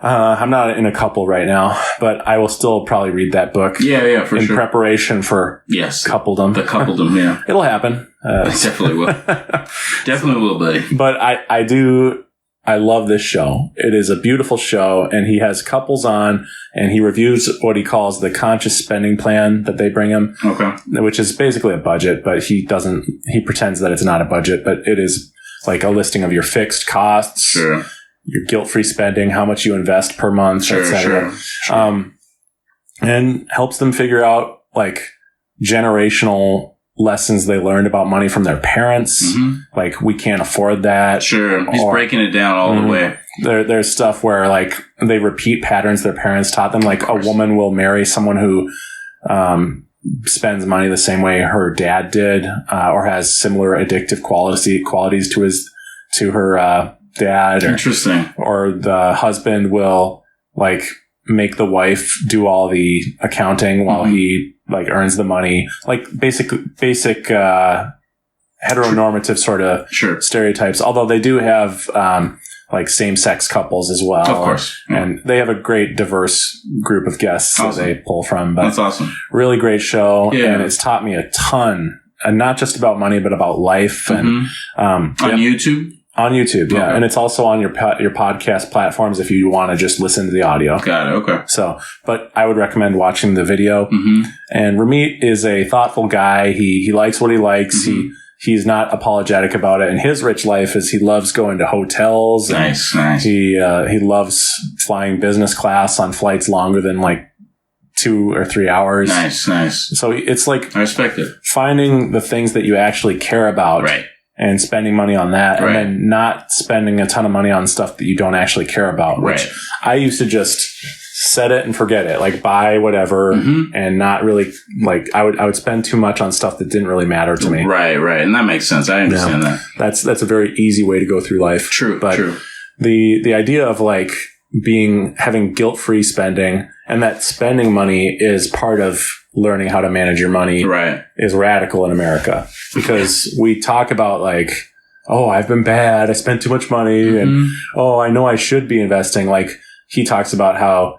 I'm not in a couple right now, but I will still probably read that book. Yeah, for sure. In preparation for coupledom. The coupledom, yeah. It'll happen. Definitely will. Definitely will, buddy. But I love this show. It is a beautiful show, and he has couples on, and he reviews what he calls the conscious spending plan that they bring him. Okay. Which is basically a budget, but he pretends that it's not a budget, but it is like a listing of your fixed costs, sure, your guilt-free spending, how much you invest per month, sure, etc. Sure. And helps them figure out like generational lessons they learned about money from their parents. Mm-hmm. Like, we can't afford that. Sure. He's breaking it down all the way. There's stuff where like they repeat patterns their parents taught them. Like, a woman will marry someone who spends money the same way her dad did, or has similar addictive qualities to her dad. Interesting. Or the husband will like make the wife do all the accounting while he like earns the money, like basic heteronormative sort of stereotypes. Although they do have like same-sex couples as well, of course, and they have a great diverse group of guests that they pull from. But that's awesome. Really great show, and it's taught me a ton, and not just about money, but about life. And on YouTube. On YouTube, yeah. Okay. And it's also on your podcast platforms if you want to just listen to the audio. Got it, okay. So, but I would recommend watching the video. Mm-hmm. And Ramit is a thoughtful guy. He likes what he likes. Mm-hmm. He's not apologetic about it. And his rich life is he loves going to hotels. Nice. He loves flying business class on flights longer than like 2 or 3 hours. Nice. So it's like, I respect it. Finding the things that you actually care about. Right. And spending money on that, and then not spending a ton of money on stuff that you don't actually care about. Which I used to just set it and forget it, like buy whatever, and not really like I would spend too much on stuff that didn't really matter to me. Right, and that makes sense. I understand that. That's a very easy way to go through life. True. The idea of like having guilt-free spending, and that spending money is part of learning how to manage your money, is radical in America, because we talk about like, oh, I've been bad, I spent too much money, and oh, I know I should be investing. Like, he talks about how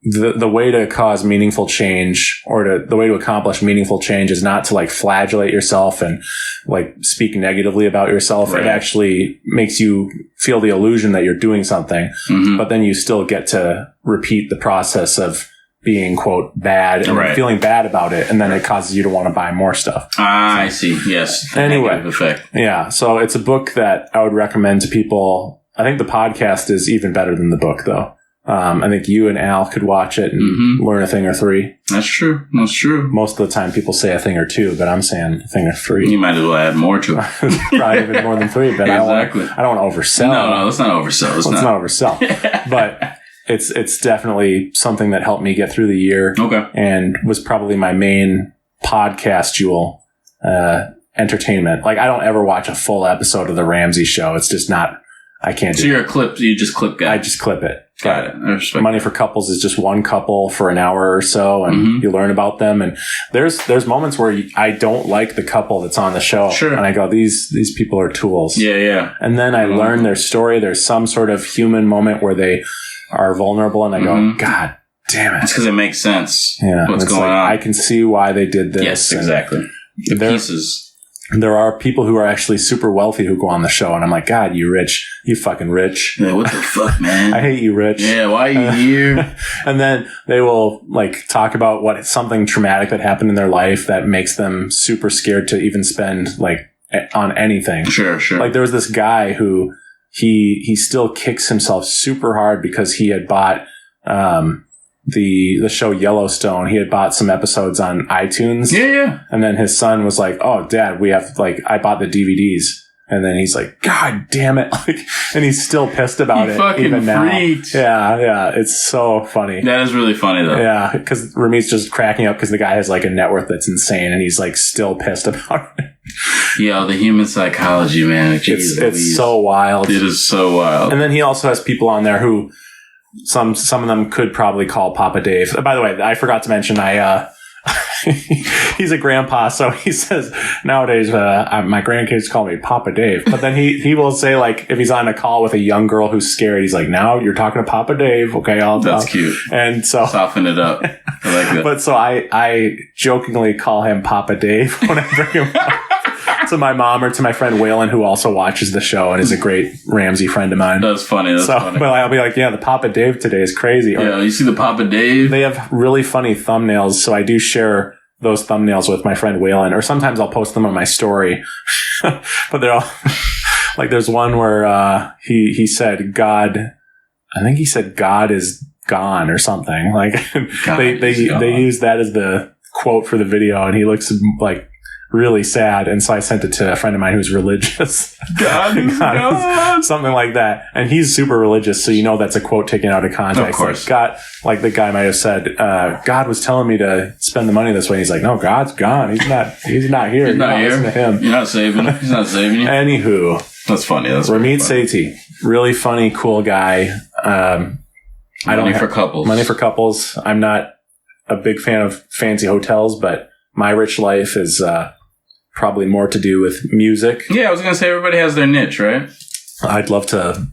the way to cause meaningful change, or the way to accomplish meaningful change, is not to like flagellate yourself and like speak negatively about yourself. It actually makes you feel the illusion that you're doing something, but then you still get to repeat the process of being, quote, bad and feeling bad about it, and then it causes you to want to buy more stuff. I see. Yes. Anyway, effect. Yeah. So it's a book that I would recommend to people. I think the podcast is even better than the book, though. I think you and Al could watch it and learn a thing or three. That's true. Most of the time people say a thing or two, but I'm saying a thing or three. You might as well add more to it. Probably even more than three, but exactly. I don't want to oversell. No, let's not oversell. Let's not oversell. But it's definitely something that helped me get through the year. Okay. And was probably my main podcast jewel, entertainment. Like, I don't ever watch a full episode of The Ramsey Show. It's just not, I can't do it. So you just clip guy. I just clip it. Got it. I respect Money for Couples is just one couple for an hour or so, and you learn about them. And there's moments where I don't like the couple that's on the show. Sure. And I go, these people are tools. Yeah, yeah. And then I learn their story. There's some sort of human moment where they are vulnerable, and I go, God damn it. It's because it makes sense. Yeah. What's going on. I can see why they did this. Yes, exactly. The pieces. There are people who are actually super wealthy who go on the show, and I'm like, God, you rich. You fucking rich. Yeah, what the fuck, man? I hate you, Rich. Yeah, why are you here? And then they will like talk about something traumatic that happened in their life that makes them super scared to even spend like on anything. Sure. Like there was this guy who he still kicks himself super hard because he had bought the show Yellowstone. He had bought some episodes on iTunes. Yeah. And then his son was like, "Oh, Dad, we have I bought the DVDs." And then he's like, "God damn it!" And he's still pissed about it even now. Yeah, it's so funny. That is really funny though. Yeah, because Ramit's just cracking up because the guy has like a net worth that's insane, and he's like still pissed about it. Yeah, the human psychology, man. It's so wild. It is so wild. And then he also has people on there who some of them could probably call Papa Dave. By the way, I forgot to mention he's a grandpa, so he says nowadays my grandkids call me Papa Dave. But then he will say, like, if he's on a call with a young girl who's scared, he's like, "Now you're talking to Papa Dave, okay?" That's cute. And so soften it up. I like that. But so I jokingly call him Papa Dave when I bring him up to my mom or to my friend Waylon, who also watches the show and is a great Ramsey friend of mine. That's funny. But I'll be like, "Yeah, the Papa Dave today is crazy." Yeah, you see the Papa Dave? They have really funny thumbnails, so I do share those thumbnails with my friend Waylon, or sometimes I'll post them on my story. But they're all like, there's one where he said God, I think he said God is gone or something. Like they use that as the quote for the video, and he looks like really sad. And so I sent it to a friend of mine who's religious. God. Something like that. And he's super religious, so that's a quote taken out of context. Of course. Like God, like the guy might have said, God was telling me to spend the money this way. And he's like, "No, God's gone. He's not here. He's not here. Listen to him. You're not saving him. He's not saving you." Anywho. That's funny. That's Ramit Sethi. Really funny, cool guy. Money for couples. Money for couples. I'm not a big fan of fancy hotels, but my rich life is probably more to do with music. Yeah, I was going to say everybody has their niche, right? I'd love to.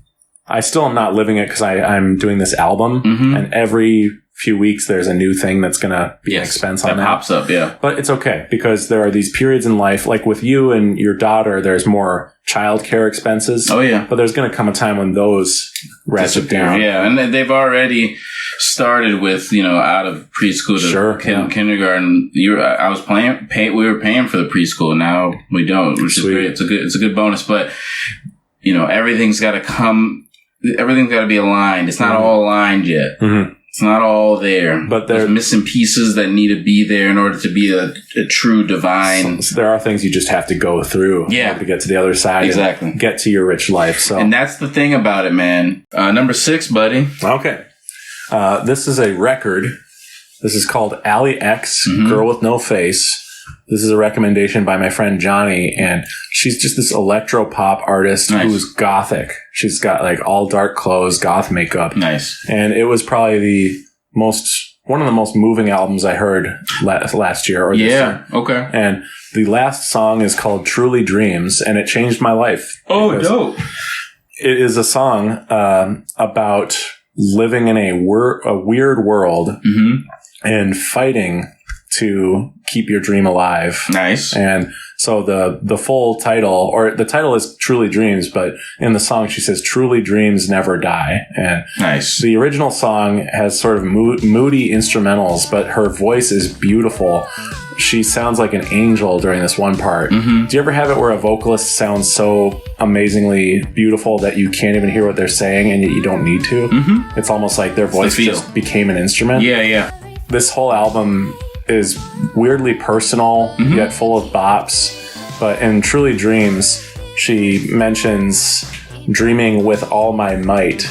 I still am not living it because I'm doing this album, and every few weeks there's a new thing that's going to be an expense on that. Pops up, yeah. But it's okay because there are these periods in life, like with you and your daughter, there's more childcare expenses. Oh, yeah. But there's going to come a time when those ratchet down. Yeah, and they've already started with, out of preschool to kindergarten. I was we were paying for the preschool. Now we don't, which is great. It's a good bonus, but everything's got to be aligned. It's not all aligned yet. It's not all there. But there's missing pieces that need to be there in order to be a true divine. So there are things you just have to go through to get to the other side. Exactly. And get to your rich life. So, and that's the thing about it, man. Number 6, buddy. Okay. This is a record. This is called Allie X, Girl with No Face. This is a recommendation by my friend Johnny, and she's just this electro pop artist who's gothic. She's got like all dark clothes, goth makeup. Nice. And it was probably one of the most moving albums I heard last year or this year. Okay. And the last song is called Truly Dreams, and it changed my life. Oh, dope. It is a song about living in a weird world and fighting to keep your dream alive. Nice. And so the full title, or the title is Truly Dreams, but in the song she says truly dreams never die. And nice. The original song has sort of moody instrumentals, but her voice is beautiful. She sounds like an angel during this one part. Do you ever have it where a vocalist sounds so amazingly beautiful that you can't even hear what they're saying, and yet you don't need to? It's almost like their voice just became an instrument. Yeah. This whole album is weirdly personal, yet full of bops. But in Truly Dreams, she mentions dreaming with all my might.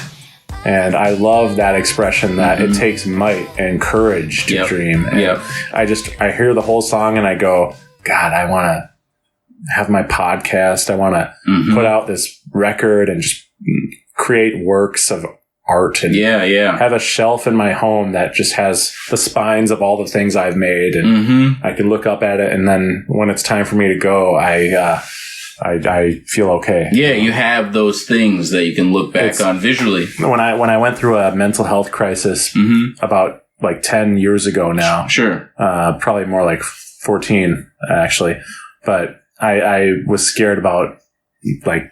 And I love that expression that it takes might and courage to dream. And I hear the whole song and I go, God, I want to have my podcast. I want to put out this record and just create works of art and yeah. have a shelf in my home that just has the spines of all the things I've made, and I can look up at it, and then when it's time for me to go, I feel okay. Yeah, you have those things that you can look back on visually. When I went through a mental health crisis about like 10 years ago now, sure, probably more like 14 actually, but I was scared about like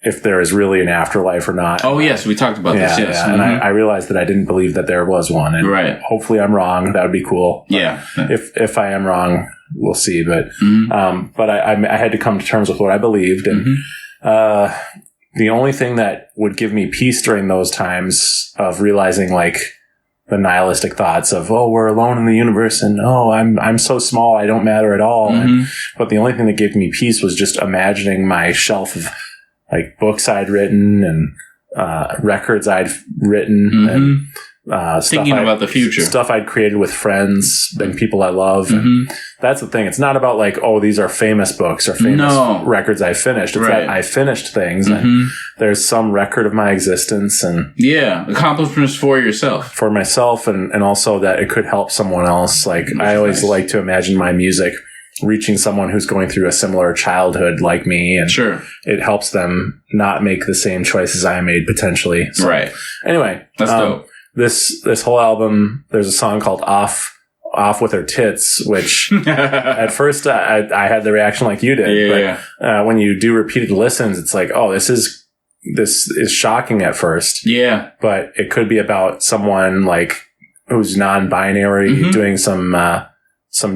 if there is really an afterlife or not. Oh, yes. We talked about this. Yes. Yeah. And I realized that I didn't believe that there was one. And hopefully I'm wrong. That would be cool. Yeah. If I am wrong, we'll see. But I had to come to terms with what I believed. And the only thing that would give me peace during those times of realizing like the nihilistic thoughts of, oh, we're alone in the universe, and oh, I'm so small, I don't matter at all. But the only thing that gave me peace was just imagining my shelf of like books I'd written and records I'd written and thinking about the future, stuff I'd created with friends and people I love. And that's the thing. It's not about like, oh, these are famous books or famous records I finished. It's that I finished things and there's some record of my existence and accomplishments for yourself, for myself, and also that it could help someone else. Like I always like to imagine my music reaching someone who's going through a similar childhood like me, and it helps them not make the same choices I made potentially. So, anyway, that's dope. This whole album, there's a song called "Off with Her Tits," which at first I had the reaction like you did, but when you do repeated listens, it's like, oh, this is shocking at first, but it could be about someone like who's non-binary doing some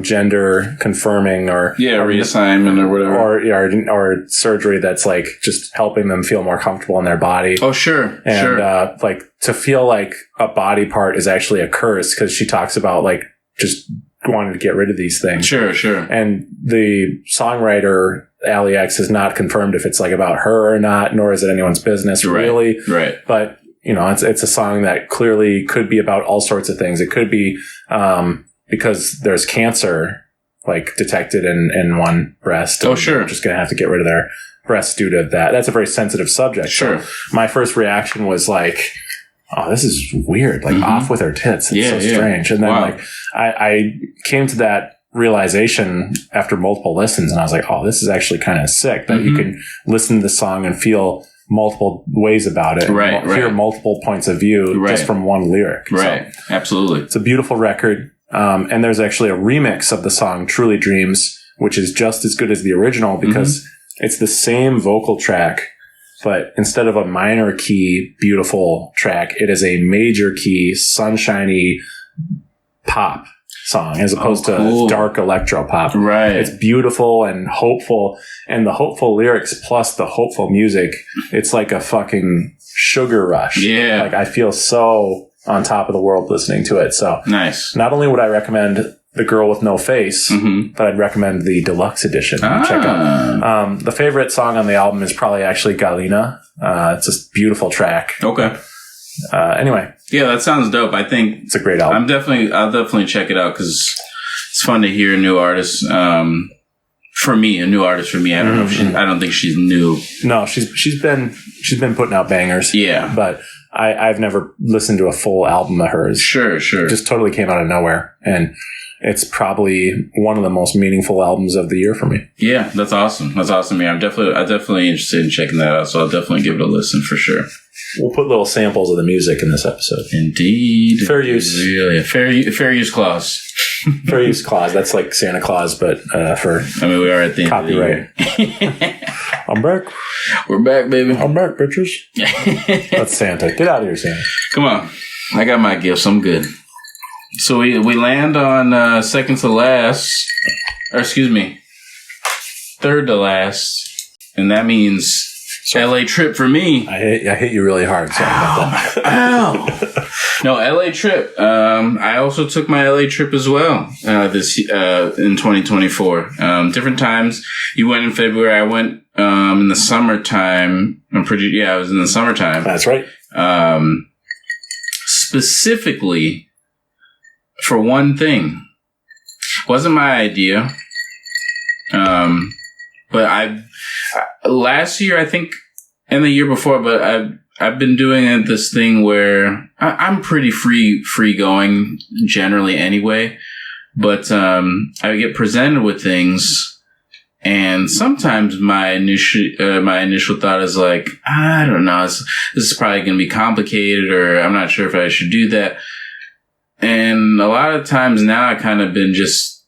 gender confirming or reassignment or whatever, or surgery that's like just helping them feel more comfortable in their body. Oh, sure. And like to feel like a body part is actually a curse, because she talks about like just wanting to get rid of these things. Sure. And the songwriter Ali X has not confirmed if it's like about her or not, nor is it anyone's business really. Right. But you know, it's a song that clearly could be about all sorts of things. It could be because there's cancer like detected in one breast. Oh, sure. They're just going to have to get rid of their breast due to that. That's a very sensitive subject. Sure. So my first reaction was like, oh, this is weird. Like off with her tits. It's so strange. And then like I came to that realization after multiple listens, and I was like, oh, this is actually kind of sick that you can listen to the song and feel multiple ways about it. Hear multiple points of view just from one lyric. Right. So, absolutely. It's a beautiful record. And there's actually a remix of the song Truly Dreams, which is just as good as the original because it's the same vocal track, but instead of a minor key, beautiful track, it is a major key, sunshiny pop song as opposed to dark electro pop. Right. It's beautiful and hopeful, and the hopeful lyrics plus the hopeful music, it's like a fucking sugar rush. Yeah. Like I feel so on top of the world listening to it. So nice. Not only would I recommend The Girl with No Face, but I'd recommend the deluxe edition. Check out. The favorite song on the album is probably actually Galina. It's a beautiful track. Okay. Anyway. Yeah, that sounds dope. I think it's a great album. I'll definitely check it out because it's fun to hear a new artist. For me, a new artist for me. I don't know. I don't think she's new. No, she's been putting out bangers. Yeah, but I've never listened to a full album of hers. Sure. Just totally came out of nowhere, and it's probably one of the most meaningful albums of the year for me. Yeah, that's awesome. Yeah, I'm definitely interested in checking that out. So I'll definitely give it a listen for sure. We'll put little samples of the music in this episode. Indeed. Fair use. Really. Fair use clause. Fair use clause. That's like Santa Claus, but for we are at the end copyright. Of the year. I'm back. We're back, baby. I'm back, bitches. That's Santa. Get out of here, Santa. Come on. I got my gifts. I'm good. So we land on second to last, or excuse me, third to last, and that means LA trip for me. I hit you really hard. Sorry about that. Ow. No, LA trip. I also took my LA trip as well in 2024. Different times. You went in February. I went in the summertime. I was in the summertime. That's right. Specifically for one thing. Wasn't my idea. But last year, I think, and the year before, but I've been doing this thing where I'm pretty free going generally anyway, but I get presented with things, and sometimes my initial thought is like, I don't know, this is probably going to be complicated, or I'm not sure if I should do that. And a lot of times now I kind of been just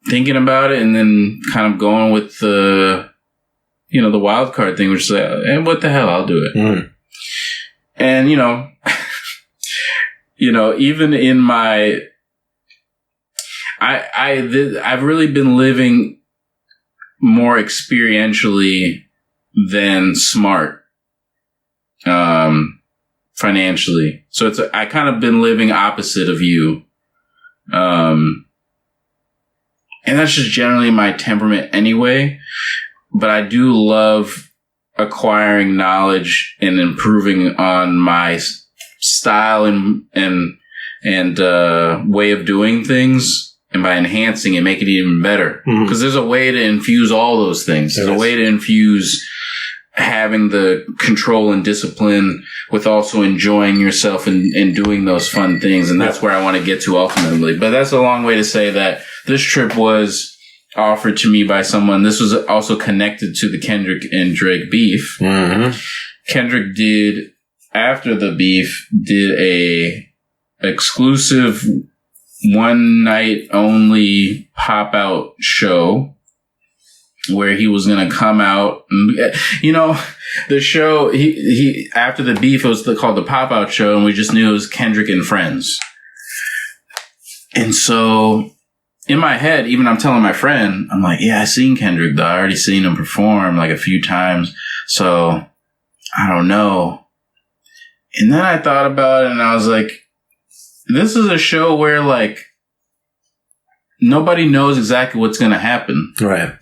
thinking about it and then kind of going with the wild card thing, which is like, and what the hell, I'll do it. Mm. And, even in my, I've really been living more experientially than smart, financially. So I kind of been living opposite of you. And that's just generally my temperament anyway. But I do love acquiring knowledge and improving on my style and way of doing things, and by enhancing it, make it even better. Because there's a way to infuse all those things. There's a way to infuse having the control and discipline with also enjoying yourself and doing those fun things. And that's where I want to get to ultimately. But that's a long way to say that this trip was offered to me by someone. This was also connected to the Kendrick and Drake beef. Mm-hmm. Kendrick did, after the beef, did a exclusive one night only pop-out show where he was going to come out. The show, he after the beef, it was called the Pop-Out Show, and we just knew it was Kendrick and friends. And so in my head, even I'm telling my friend, I'm like, yeah, I seen Kendrick though. I already seen him perform like a few times. So I don't know. And then I thought about it and I was like, this is a show where like nobody knows exactly what's going to happen. Right.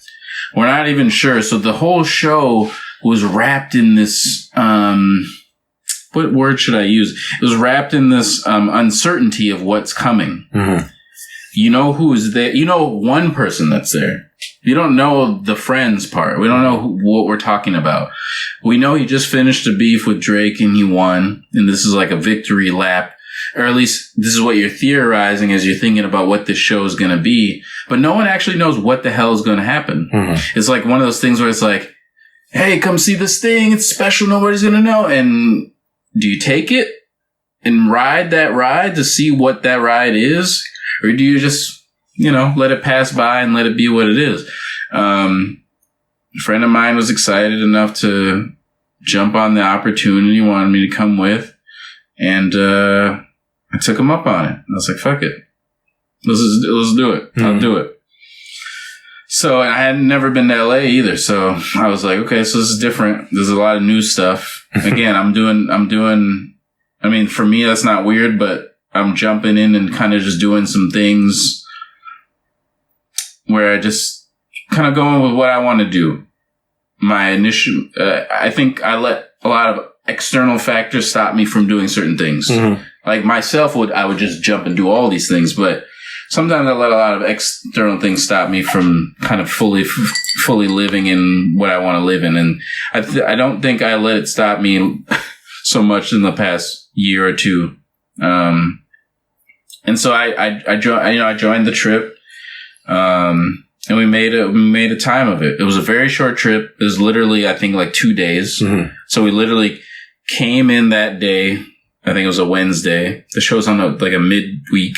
We're not even sure. So the whole show was wrapped in this, what word should I use? It was wrapped in this uncertainty of what's coming. Mm-hmm. You know who's there. You know one person that's there. You don't know the friends part. We don't know what we're talking about. We know he just finished a beef with Drake and he won. And this is like a victory lap. Or at least this is what you're theorizing as you're thinking about what this show is going to be. But no one actually knows what the hell is going to happen. Mm-hmm. It's like one of those things where it's like, hey, come see this thing. It's special. Nobody's going to know. And do you take it and ride that ride to see what that ride is? Or do you just, let it pass by and let it be what it is? A friend of mine was excited enough to jump on the opportunity, wanted me to come with. And I took him up on it. I was like, fuck it. Let's do it. Mm-hmm. I'll do it. So I had never been to LA either. So I was like, okay, so this is different. There's a lot of new stuff. Again, I'm doing, I mean, for me, that's not weird, but I'm jumping in and kind of just doing some things where I just kind of going with what I want to do. My initial, I think I let a lot of external factors stop me from doing certain things. Mm-hmm. Like myself I would just jump and do all these things, but sometimes I let a lot of external things stop me from kind of fully living in what I want to live in. And I don't think I let it stop me so much in the past year or two. And so I joined the trip, and we made a time of it. It was a very short trip. It was literally, I think, like 2 days. Mm-hmm. So we literally came in that day. I think it was a Wednesday. The show's on a midweek.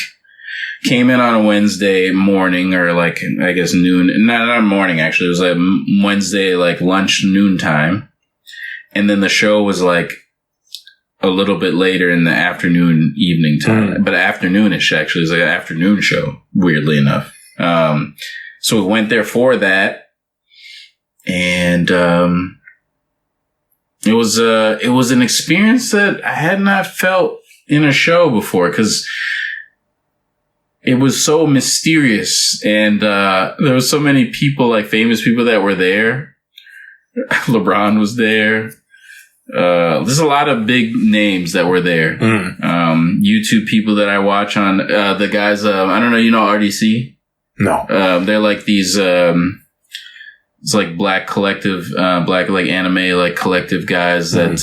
Came in on a Wednesday morning, or like, I guess noon. Not morning, actually. It was like Wednesday, like lunch, noon time. And then the show was like a little bit later in the afternoon, evening time, but afternoonish actually. It was like an afternoon show, weirdly enough. So we went there for that, and it was an experience that I had not felt in a show before, because it was so mysterious, and there was so many people, like famous people that were there. LeBron was there. There's a lot of big names that were there. YouTube people that I watch on, the guys, I don't know, RDC? No. They're like these, it's like black collective, black like anime like collective guys that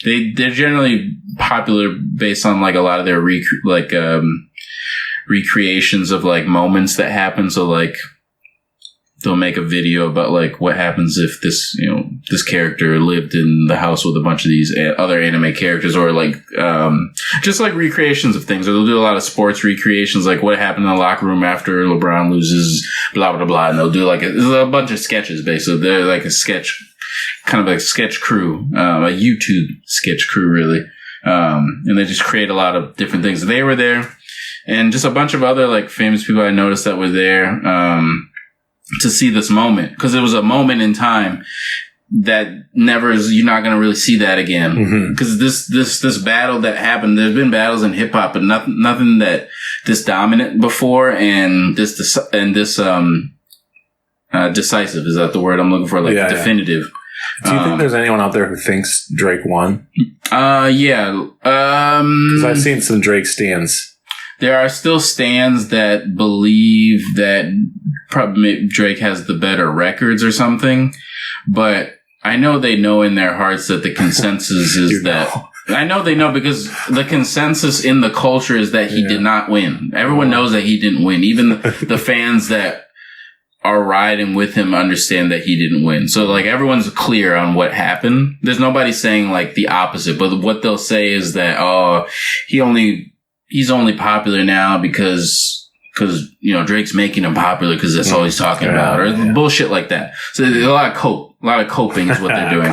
they're generally popular based on like a lot of their recreations of like moments that happen. So like they'll make a video about like what happens if this, you know, this character lived in the house with a bunch of these other anime characters, or like just like recreations of things. Or they'll do a lot of sports recreations, like what happened in the locker room after LeBron loses, blah blah blah. And they'll do like a bunch of sketches basically. They're like a sketch, kind of like a sketch crew, a YouTube sketch crew really. And they just create a lot of different things. They were there, and just a bunch of other like famous people I noticed that were there to see this moment, because it was a moment in time that never is. You're not going to really see that again, because this battle that happened. There's been battles in hip hop, but nothing that this dominant before, and this decisive. Is that the word I'm looking for? Like definitive. Yeah. Do you think there's anyone out there who thinks Drake won? Yeah. Because I've seen some Drake stands. There are still stands that believe that probably Drake has the better records or something, but I know they know in their hearts that the consensus is I know they know, because the consensus in the culture is that he did not win. Everyone knows that he didn't win. Even the fans that are riding with him understand that he didn't win. So like everyone's clear on what happened. There's nobody saying like the opposite, but what they'll say is that, he's only popular now because, you know, Drake's making him popular because that's all he's talking about, or bullshit like that. So there's a lot of coping is what they're doing.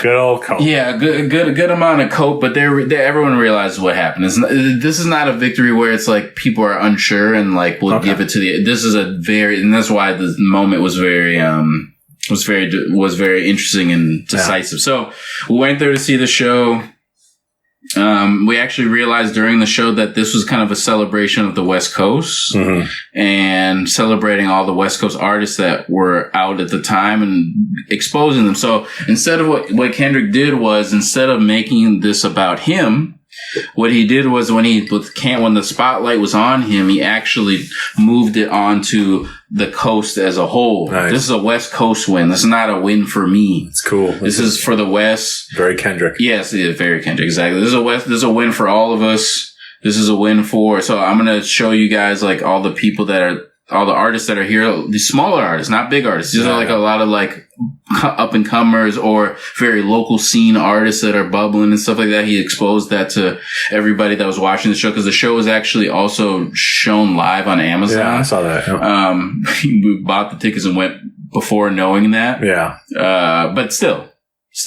Good old cope. Yeah, good amount of cope, but everyone realizes what happened. This is not a victory where it's like people are unsure and like will give it to this is and that's why the moment was very interesting and decisive. So we went there to see the show. We actually realized during the show that this was kind of a celebration of the West Coast and celebrating all the West Coast artists that were out at the time and exposing them. So instead of what Kendrick did was, instead of making this about him, what he did was when the spotlight was on him, he actually moved it onto the coast as a whole. Nice. This is a West Coast win. This is not a win for me. It's cool. This is for the West. Very Kendrick. Yes, it is very Kendrick. Exactly. This is a win for all of us. This is a win for. So I'm gonna show you guys like all the artists that are here. These smaller artists, not big artists. These are like a lot of like up and comers or very local scene artists that are bubbling and stuff like that. He exposed that to everybody that was watching the show, because the show was actually also shown live on Amazon. Yeah, I saw that. Yeah. We bought the tickets and went before knowing that. Yeah. But still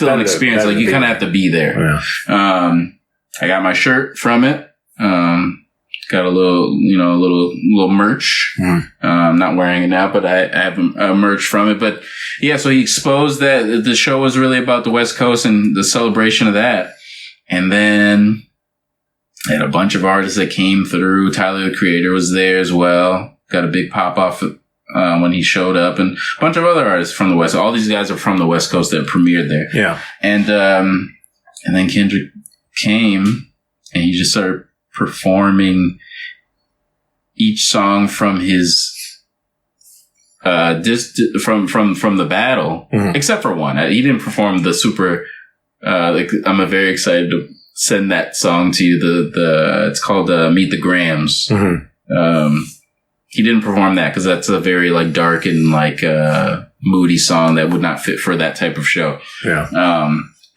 an experience. Like you kind of have to be there. Yeah. I got my shirt from it. Got a little merch. I'm not wearing it now, but I have a merch from it. But yeah, so he exposed that the show was really about the West Coast and the celebration of that. And then I had a bunch of artists that came through. Tyler, the Creator, was there as well. Got a big pop off when he showed up, and a bunch of other artists from the West. All these guys are from the West Coast that premiered there. Yeah. And then Kendrick came and he just started performing each song from his from the battle, except for one. He didn't perform the super. I'm very excited to send that song to you. It's called "Meet the Grams." He didn't perform that because that's a very like dark and like moody song that would not fit for that type of show. Yeah.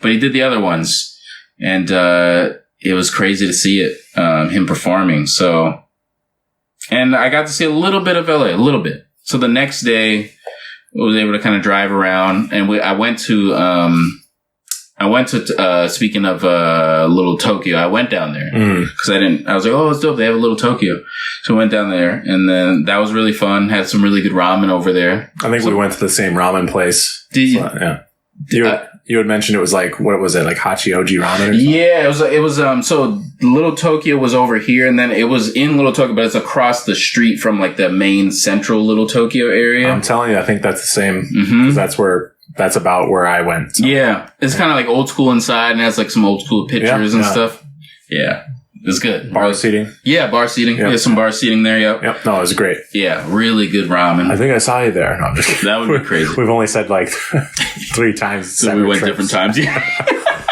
But he did the other ones, and it was crazy to see it, him performing. So, and I got to see a little bit of LA, a little bit. So the next day, I was able to kind of drive around, and I went to speaking of Little Tokyo, I went down there because I was like, oh, it's dope. They have a Little Tokyo. So I went down there, and then that was really fun. Had some really good ramen over there. I think we went to the same ramen place. Did you? Yeah. You had mentioned it was like, what was it, like Hachioji ramen or something? Yeah, it was so Little Tokyo was over here, and then it was in Little Tokyo, but it's across the street from like the main central Little Tokyo area. I'm telling you, I think that's the same, because that's about where I went. So. Yeah. It's kind of like old school inside, and has like some old school pictures and stuff. Yeah. It's good. Bar seating? Yeah, bar seating. Yep. Yeah, some bar seating there, Yep. No, it was great. Yeah, really good ramen. I think I saw you there. No, I'm just kidding. That would be crazy. We've only said like 3 times. So we went different times, yeah.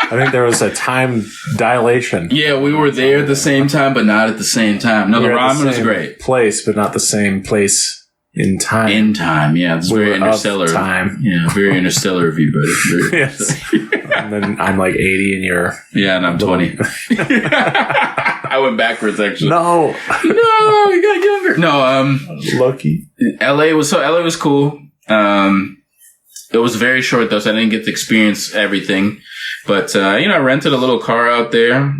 I think there was a time dilation. Yeah, we were there at the same time, but not at the same time. No, the ramen was great. Place, but not the same place in time. In time, yeah. It's very interstellar. Time. Yeah, very interstellar of you, buddy. Yes. And then I'm like 80 and you're... Yeah, and I'm 20. I went backwards, actually. No, you got younger. No, lucky. LA was cool. It was very short though, so I didn't get to experience everything. But I rented a little car out there.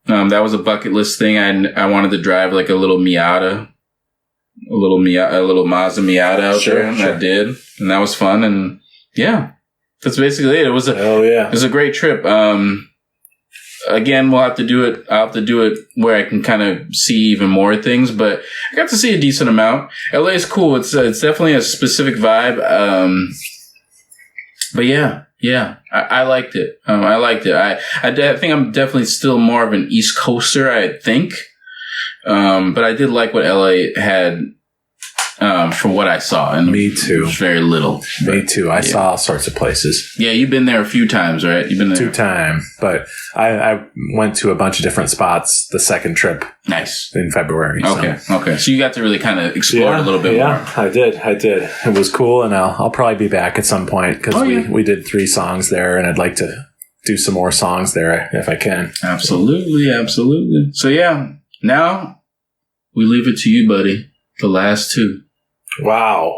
That was a bucket list thing. I wanted to drive like a little Miata, a little Mazda Miata out there, and I did, and that was fun. And yeah, that's basically it. It was a great trip. Again, I'll have to do it where I can kind of see even more things, but I got to see a decent amount. LA is cool. It's definitely a specific vibe. But yeah, I liked it. I liked it. I think I'm definitely still more of an East Coaster, I think. But I did like what LA had, from what I saw. And me too. Very little. Me too. I saw all sorts of places. Yeah, you've been there a few times, right? You've been there 2 times, but I went to a bunch of different spots the second trip. Nice. In February. Okay. So you got to really kind of explore it a little bit more. Yeah, I did. It was cool, and I'll probably be back at some point because we did 3 songs there, and I'd like to do some more songs there if I can. Absolutely. So yeah, now we leave it to you, buddy. The last 2. Wow.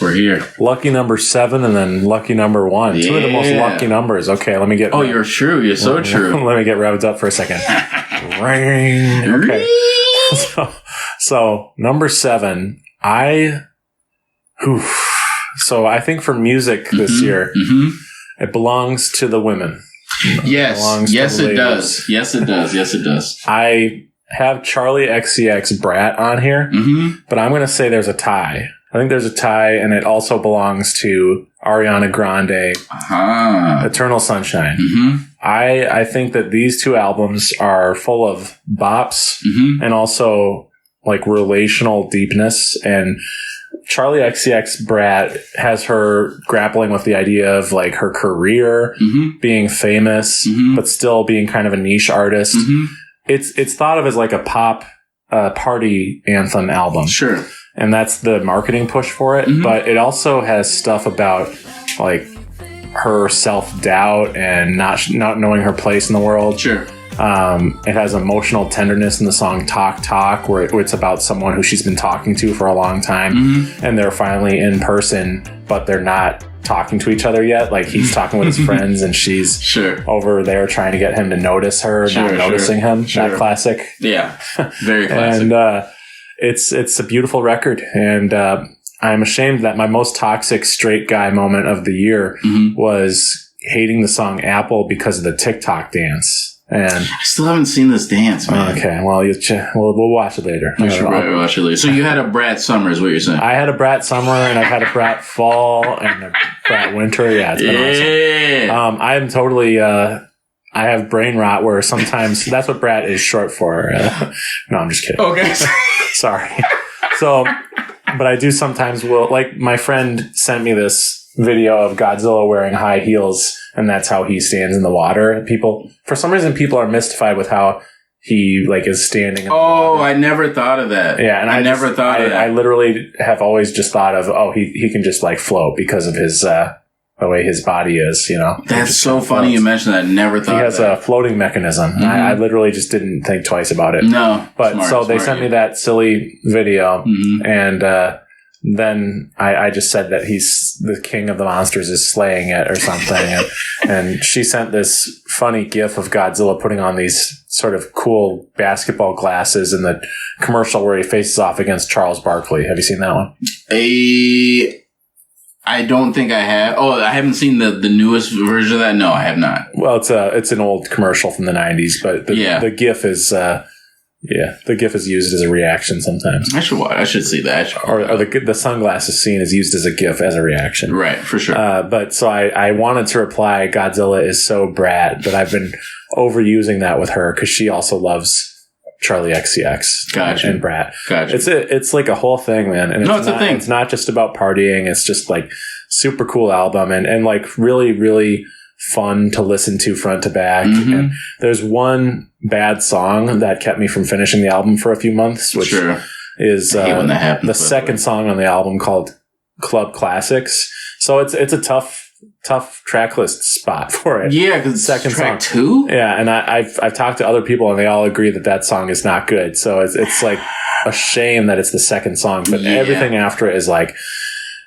We're here. Lucky number 7 and then lucky number 1. Yeah. 2 of the most lucky numbers. Okay, let me get... Oh, you're true. You're so true. Let me get revved up for a second. Ring. Okay. So number 7, So I think for music this year, it belongs to the women. Yes. Yes, it does. Yes, it does. Yes, it does. I have Charlie XCX Brat on here, but I'm going to say there's a tie. I think there's a tie, and it also belongs to Ariana Grande, Eternal Sunshine. I think that these 2 albums are full of bops and also like relational deepness. And Charlie XCX Brat has her grappling with the idea of like her career, being famous, but still being kind of a niche artist. It's thought of as like a pop party anthem album. Sure. And that's the marketing push for it. But it also has stuff about like her self-doubt and not knowing her place in the world. Sure. It has emotional tenderness in the song Talk Talk, where it's about someone who she's been talking to for a long time. And they're finally in person, but they're not talking to each other yet. Like he's talking with his friends and she's over there trying to get him to notice her, not noticing him. That classic. Yeah. Very classic. And it's a beautiful record. And I'm ashamed that my most toxic straight guy moment of the year was hating the song Apple because of the TikTok dance. And I still haven't seen this dance, man. Okay, well, we'll watch it later. We should watch it later. So you had a Brat summer, is what you're saying? I had a Brat summer, and I've had a Brat fall, and a Brat winter. Yeah, it's been awesome. I'm totally... I have brain rot where sometimes... That's what Brat is short for. No, I'm just kidding. Okay. Sorry. So, but I do sometimes like, my friend sent me this video of Godzilla wearing high heels, and that's how he stands in the water. For some reason, people are mystified with how he like is standing in the water. I never thought of that. Yeah, and I never thought of that. I literally have always just thought of, he can just like float because of his the way his body is, That's so funny you mentioned that. I never thought he has a floating mechanism. I literally just didn't think twice about it. No. But they sent me that silly video, and then I just said that he's the king of the monsters is slaying it or something. and she sent this funny gif of Godzilla putting on these sort of cool basketball glasses in the commercial where he faces off against Charles Barkley. Have you seen that one? I don't think I have. Oh, I haven't seen the newest version of that. No, I have not. Well, it's an old commercial from the 90s, but the gif is... the GIF is used as a reaction sometimes. I should see that. Or the sunglasses scene is used as a GIF as a reaction. Right, for sure. But so I wanted to reply, Godzilla is so Brat, but I've been overusing that with her because she also loves Charlie XCX Gotcha. and Brat. Gotcha. It's like a whole thing, man. And it's a thing. It's not just about partying. It's just like super cool album and like really, really fun to listen to front to back. Mm-hmm. And there's one bad song that kept me from finishing the album for a few months, which is the second song on the album called Club Classics. So it's a tough track list spot for it. Yeah, because second track song. 2. Yeah, and I've talked to other people and they all agree that song is not good. So it's like a shame that it's the second song, but everything after it is like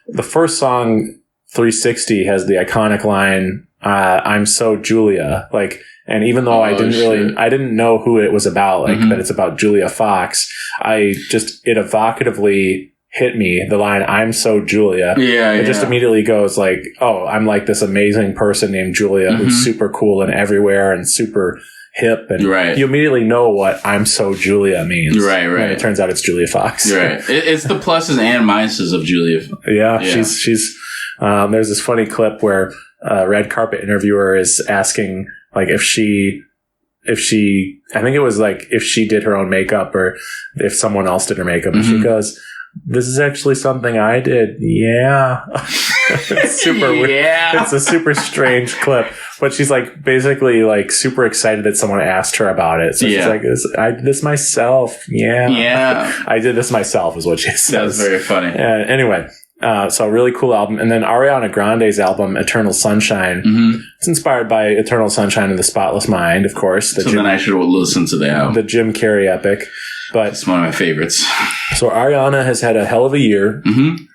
the first song. 360 has the iconic line, "I'm so Julia," like, and even though I didn't know who it was about, like, that it's about Julia Fox, it evocatively hit me, the line, "I'm so Julia." It just immediately goes like, oh, I'm like this amazing person named Julia who's super cool and everywhere and super hip, and you immediately know what "I'm so Julia" means. Right. And it turns out it's Julia Fox. Right. It's the pluses and minuses of Julia. Yeah. She's there's this funny clip where a red carpet interviewer is asking, like, if she, I think it was like if she did her own makeup or if someone else did her makeup, and she goes, "This is actually something I did." Yeah. It's super weird. It's a super strange clip, but she's like basically like super excited that someone asked her about it. So she's like, I did this myself. Yeah. I did this myself is what she says. That was very funny. Anyway. So a really cool album. And then Ariana Grande's album, Eternal Sunshine. It's inspired by Eternal Sunshine of the Spotless Mind, of course. Then I should listen to the album. The Jim Carrey epic. But it's one of my favorites. So Ariana has had a hell of a year.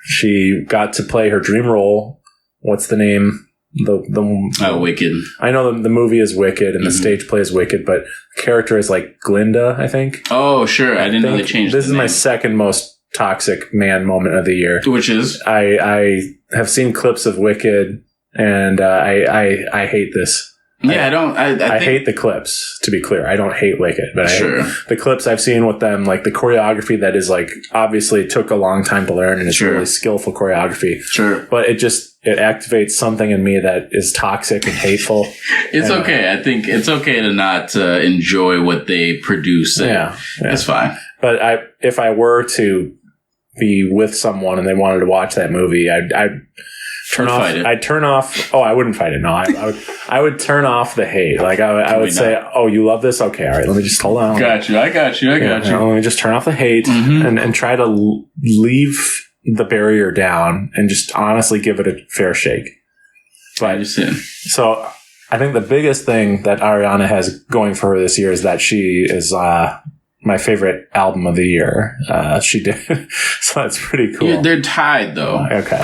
She got to play her dream role. What's the name? Wicked. I know the movie is Wicked and the stage play is Wicked, but the character is like Glinda, I think. Oh, sure. I didn't know they changed This is my second most toxic man moment of the year, which is I have seen clips of Wicked and I hate this. I hate the clips, to be clear. I don't hate Wicked, but I hate the clips I've seen with them, like the choreography that is like obviously took a long time to learn and it's really skillful choreography. But it activates something in me that is toxic and hateful. It's okay. I think it's okay to not enjoy what they produce. It's fine. But if I were to be with someone and they wanted to watch that movie, I'd turn off. I'd turn off. Oh, I wouldn't fight it. No, I would turn off the hate. Like I would say, "Oh, you love this? Okay, all right. Let me just hold on. I got you. Let me just turn off the hate and try to leave the barrier down and just honestly give it a fair shake." But so I think the biggest thing that Ariana has going for her this year is that she is my favorite album of the year. She did. So that's pretty cool. Yeah, they're tied though. Okay.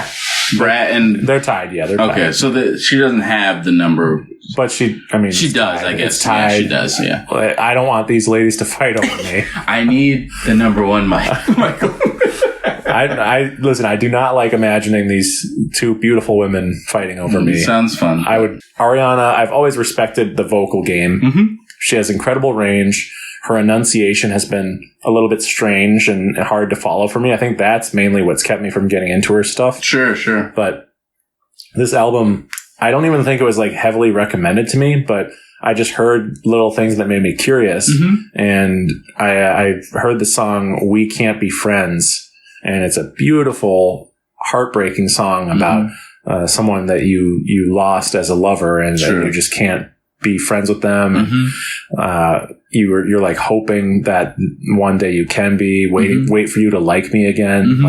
Brad and they're tied. Yeah, they're tied. Okay, so she doesn't have the number, but she does. Tied. I guess. It's tied. Yeah, she does. Yeah. I don't want these ladies to fight over me. I need the number one mic. Michael. I listen. I do not like imagining these two beautiful women fighting over me. Sounds fun. Ariana. I've always respected the vocal game. She has incredible range. Her enunciation has been a little bit strange and hard to follow for me. I think that's mainly what's kept me from getting into her stuff. Sure. But this album, I don't even think it was like heavily recommended to me, but I just heard little things that made me curious. And I heard the song "We Can't Be Friends," and it's a beautiful, heartbreaking song about someone that you lost as a lover and that you just can't be friends with them. You're like hoping that one day you can be wait for you to like me again.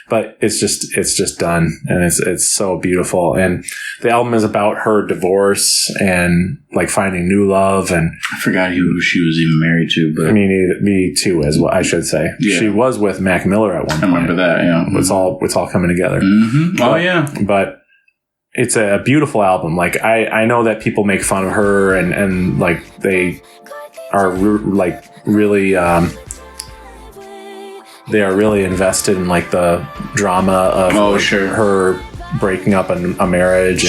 But it's just done. And it's so beautiful. And the album is about her divorce and like finding new love. And I forgot who she was even married to, but me too, as well, I should say. Yeah. She was with Mac Miller at one point. I remember that. Yeah. It's all coming together. But it's a beautiful album. Like I know that people make fun of her and like they are like really they are really invested in like the drama of her breaking up a marriage.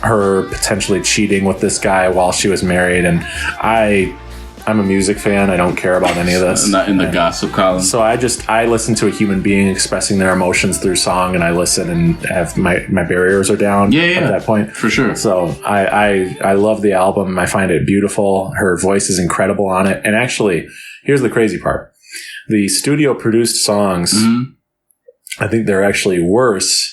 Her potentially cheating with this guy while she was married, and I I'm a music fan. I don't care about any of this. Not in the gossip column. So I listen to a human being expressing their emotions through song, and I listen and have my barriers are down at that point. For sure. So I love the album. I find it beautiful. Her voice is incredible on it. And actually, here's the crazy part. The studio produced songs, I think they're actually worse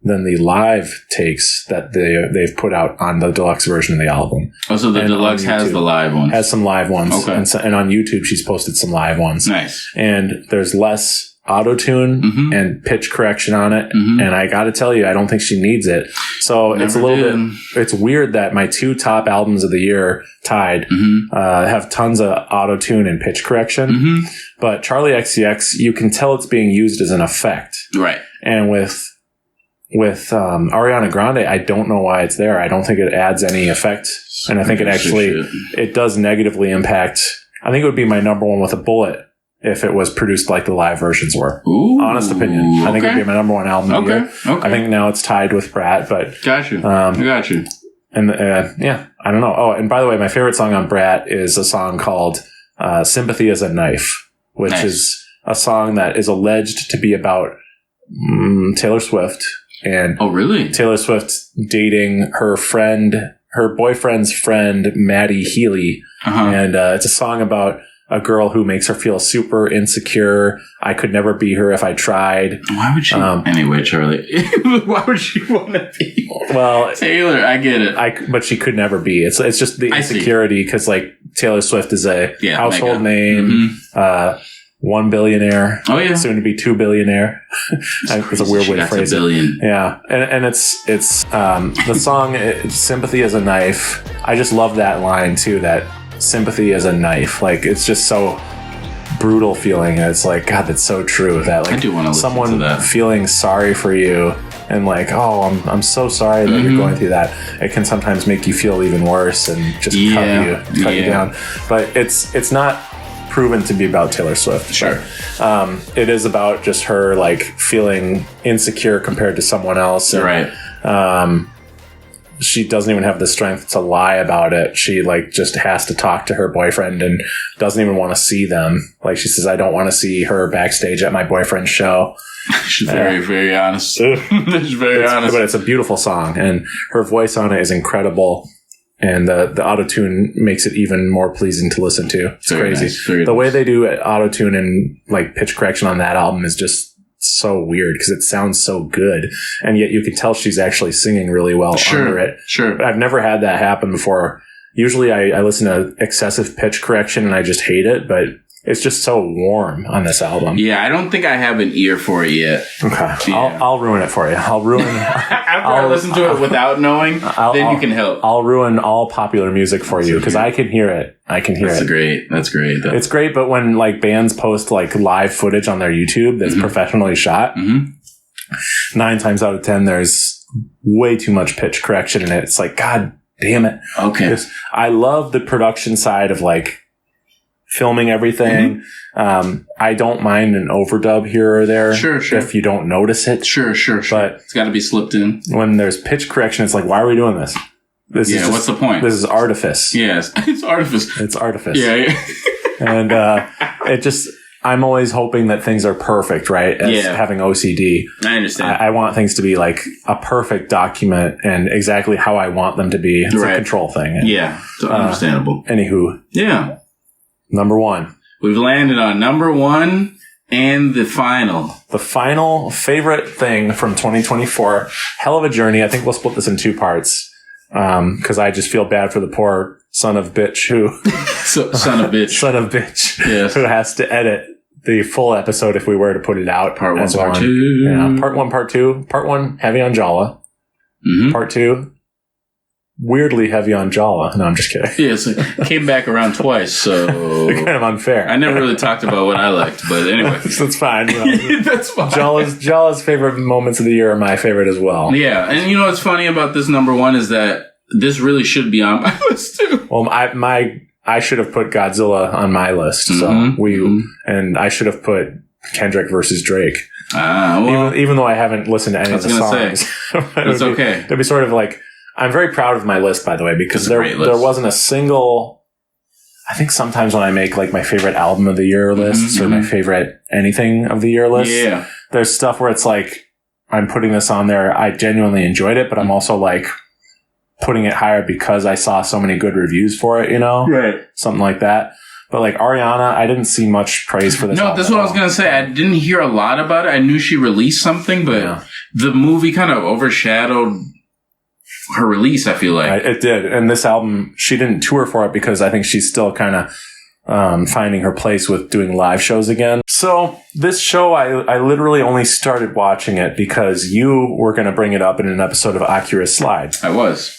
than the live takes that they've put out on the deluxe version of the album. Oh, so the deluxe has the live ones? Has some live ones. Okay. And on YouTube, she's posted some live ones. Nice. And there's less auto-tune and pitch correction on it. And I got to tell you, I don't think she needs it. So it's a little bit, it's weird that my 2 top albums of the year tied have tons of auto-tune and pitch correction. But Charlie XCX, you can tell it's being used as an effect. Right. And with Ariana Grande, I don't know why it's there. I don't think it adds any effect. And I think it does negatively impact. I think it would be my number one with a bullet if it was produced like the live versions were. Ooh, honest opinion. I think it would be my number one album of the year. I think now it's tied with Brat, but... Got you. Got you. And I don't know. Oh, and by the way, my favorite song on Brat is a song called Sympathy as a Knife, which is a song that is alleged to be about Taylor Swift. And oh, really? Taylor Swift dating her boyfriend's friend, Maddie Healy. And it's a song about a girl who makes her feel super insecure. I could never be her if I tried. Why would she? Anyway, Charlie, why would she want to be? Well, Taylor, I get it. But she could never be. It's just the insecurity because like Taylor Swift is a household name. 1 billionaire. Oh yeah, soon to be 2 billionaire. It's a weird way to phrase it. Yeah, and it's the song "Sympathy as a Knife." I just love that line too. That sympathy as a knife, like it's just so brutal feeling. It's like God, that's so true. That like I do want to someone to that. Feeling sorry for you and like, oh, I'm so sorry that you're going through that. It can sometimes make you feel even worse and just cut you down. But it's not proven to be about Taylor Swift. Sure. It is about just her like feeling insecure compared to someone else. And, right. She doesn't even have the strength to lie about it. She like just has to talk to her boyfriend and doesn't even want to see them. Like she says, I don't want to see her backstage at my boyfriend's show. She's very, very honest. She's very honest. But it's a beautiful song and her voice on it is incredible. And the auto-tune makes it even more pleasing to listen to. It's very crazy. Nice, the way they do auto-tune and like pitch correction on that album is just so weird because it sounds so good. And yet you can tell she's actually singing really well under it. Sure. But I've never had that happen before. Usually I listen to excessive pitch correction and I just hate it, but it's just so warm on this album. Yeah, I don't think I have an ear for it yet. Okay. Yeah. I'll ruin it for you. After I listen to it without knowing, you can help. I'll ruin all popular music for you because I can hear it. That's great. Though. It's great, but when like bands post like live footage on their YouTube that's professionally shot, 9 times out of 10 there's way too much pitch correction in it. It's like, God damn it. Okay. I love the production side of like filming everything. I don't mind an overdub here or there. Sure. If you don't notice it. Sure. But it's got to be slipped in. When there's pitch correction, it's like, why are we doing this? What's the point? This is artifice. Yes, it's artifice. It's artifice. Yeah. And I'm always hoping that things are perfect, right? As having OCD. I understand. I want things to be like a perfect document and exactly how I want them to be. It's a control thing. And, it's understandable. Anywho. Yeah. Number 1. We've landed on number 1 and the final. The final favorite thing from 2024. Hell of a journey. I think we'll split this in 2 parts. Because I just feel bad for the poor son of bitch who... son of bitch. Yes. Who has to edit the full episode if we were to put it out. Part 1, part 2. Yeah, part 1, part 2. Part 1, heavy on Jallah. Part 2, weirdly heavy on Jallah. No, I'm just kidding. Yeah, so came back around twice, so... kind of unfair. I never really talked about what I liked, but anyway. That's fine. That's fine. Jallah's favorite moments of the year are my favorite as well. Yeah, and you know what's funny about this number 1 is that this really should be on my list too. Well, I should have put Godzilla on my list, so and I should have put Kendrick versus Drake. Even though I haven't listened to any of the songs. It's okay. It'd be sort of like... I'm very proud of my list, by the way, because there wasn't a single... I think sometimes when I make like my favorite album of the year lists or my favorite anything of the year list, there's stuff where it's like, I'm putting this on there. I genuinely enjoyed it, but I'm also like putting it higher because I saw so many good reviews for it, you know? Right. Something like that. But like Ariana, I didn't see much praise for this. No, that's what I was going to say. I didn't hear a lot about it. I knew she released something, but the movie kind of overshadowed her release, I feel like. It did. And this album, she didn't tour for it because I think she's still kind of finding her place with doing live shows again. So this show, I literally only started watching it because you were going to bring it up in an episode of Akira Slide. I was.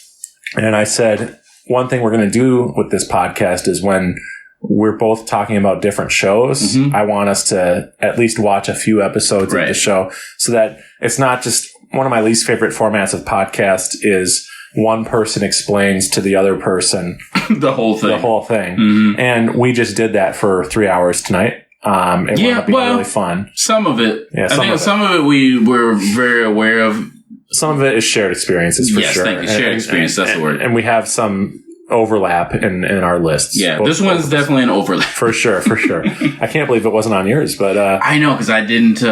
And I said, one thing we're going to do with this podcast is when we're both talking about different shows, I want us to at least watch a few episodes of the show so that it's not just one of my least favorite formats of podcast is one person explains to the other person the whole thing. And we just did that for 3 hours tonight. It wound up being really fun. Some of it. I think some of it we were very aware of. Some of it is shared experiences for sure. Yes, thank you. Shared experience, that's the word. And we have some overlap in our lists. Yeah, this one's definitely an overlap. For sure. I can't believe it wasn't on yours, but... I know, because I didn't...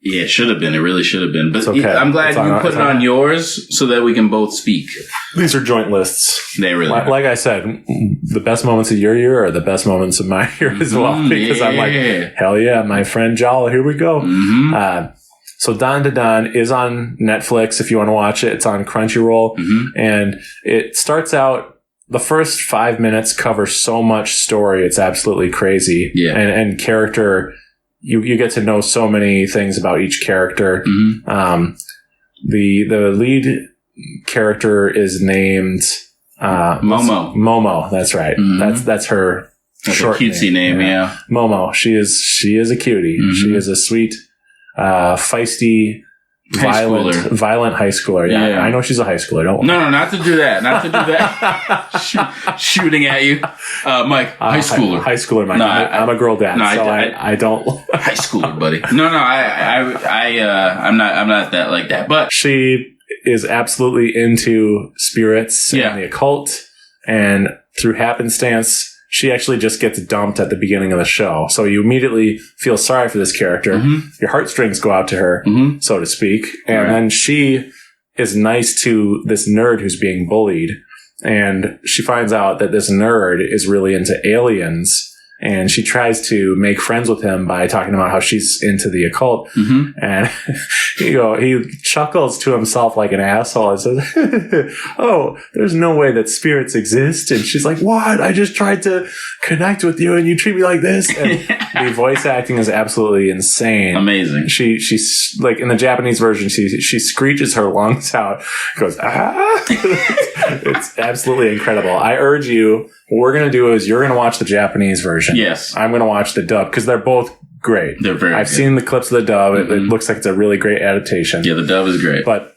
it should have been. It really should have been. But okay. I'm glad you put it on yours so that we can both speak. These are joint lists. They really are. Like I said, the best moments of your year are the best moments of my year as well. Because I'm like, hell yeah, my friend Jallah, here we go. So Don to Don is on Netflix if you want to watch it. It's on Crunchyroll. And it starts out, the first 5 minutes cover so much story. It's absolutely crazy. Yeah. And character, you get to know so many things about each character. The lead character is named Momo. Momo, that's right. That's her short cutesy name, yeah. Momo. She is a cutie. She is a sweet, feisty, violent high schooler. Yeah, I know she's a high schooler. Don't worry. No, not to do that. Shooting at you, Mike. High schooler. High schooler, Mike. I'm a girl dad, I don't. High schooler, buddy. No, I'm not that like that. But she is absolutely into spirits and the occult, and through happenstance, she actually just gets dumped at the beginning of the show. So you immediately feel sorry for this character. Your heartstrings go out to her, so to speak. And then she is nice to this nerd who's being bullied. And she finds out that this nerd is really into aliens. And she tries to make friends with him by talking about how she's into the occult. And he chuckles to himself like an asshole and says, "Oh, there's no way that spirits exist." And she's like, "What? I just tried to connect with you and you treat me like this." And the voice acting is absolutely insane. Amazing. She's like, in the Japanese version, she screeches her lungs out, goes, "Ah." It's absolutely incredible. I urge you, what we're going to do is you're going to watch the Japanese version. Yes. I'm going to watch the dub because they're both great. They're very I've seen the clips of the dub. It looks like it's a really great adaptation. Yeah, the dub is great. But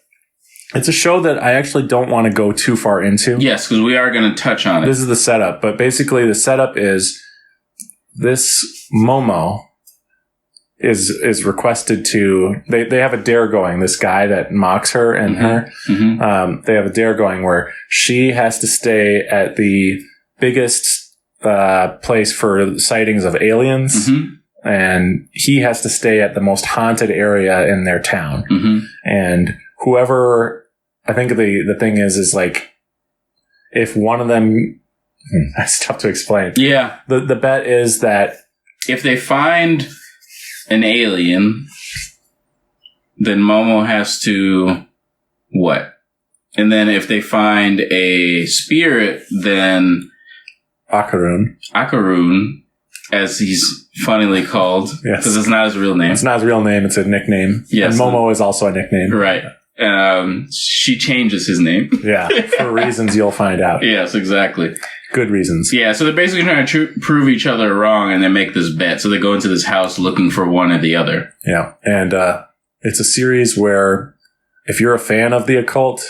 it's a show that I actually don't want to go too far into. Yes, because we are going to touch on it. This is the setup. But basically the setup is this Momo is requested to... They have a dare going. This guy that mocks her and her. They have a dare going where she has to stay at the biggest place for sightings of aliens, and he has to stay at the most haunted area in their town. And whoever, I think the thing is like, if one of them, that's tough to explain. Yeah. The bet is that if they find an alien, then Momo has to what? And then if they find a spirit, then Akarun, as he's funnily called, because it's not his real name. It's not his real name, it's a nickname. Yes. And Momo is also a nickname. Right. She changes his name. Yeah, for reasons you'll find out. Yes, exactly. Good reasons. Yeah, so they're basically trying to prove each other wrong, and they make this bet. So they go into this house looking for one or the other. Yeah, and it's a series where if you're a fan of the occult,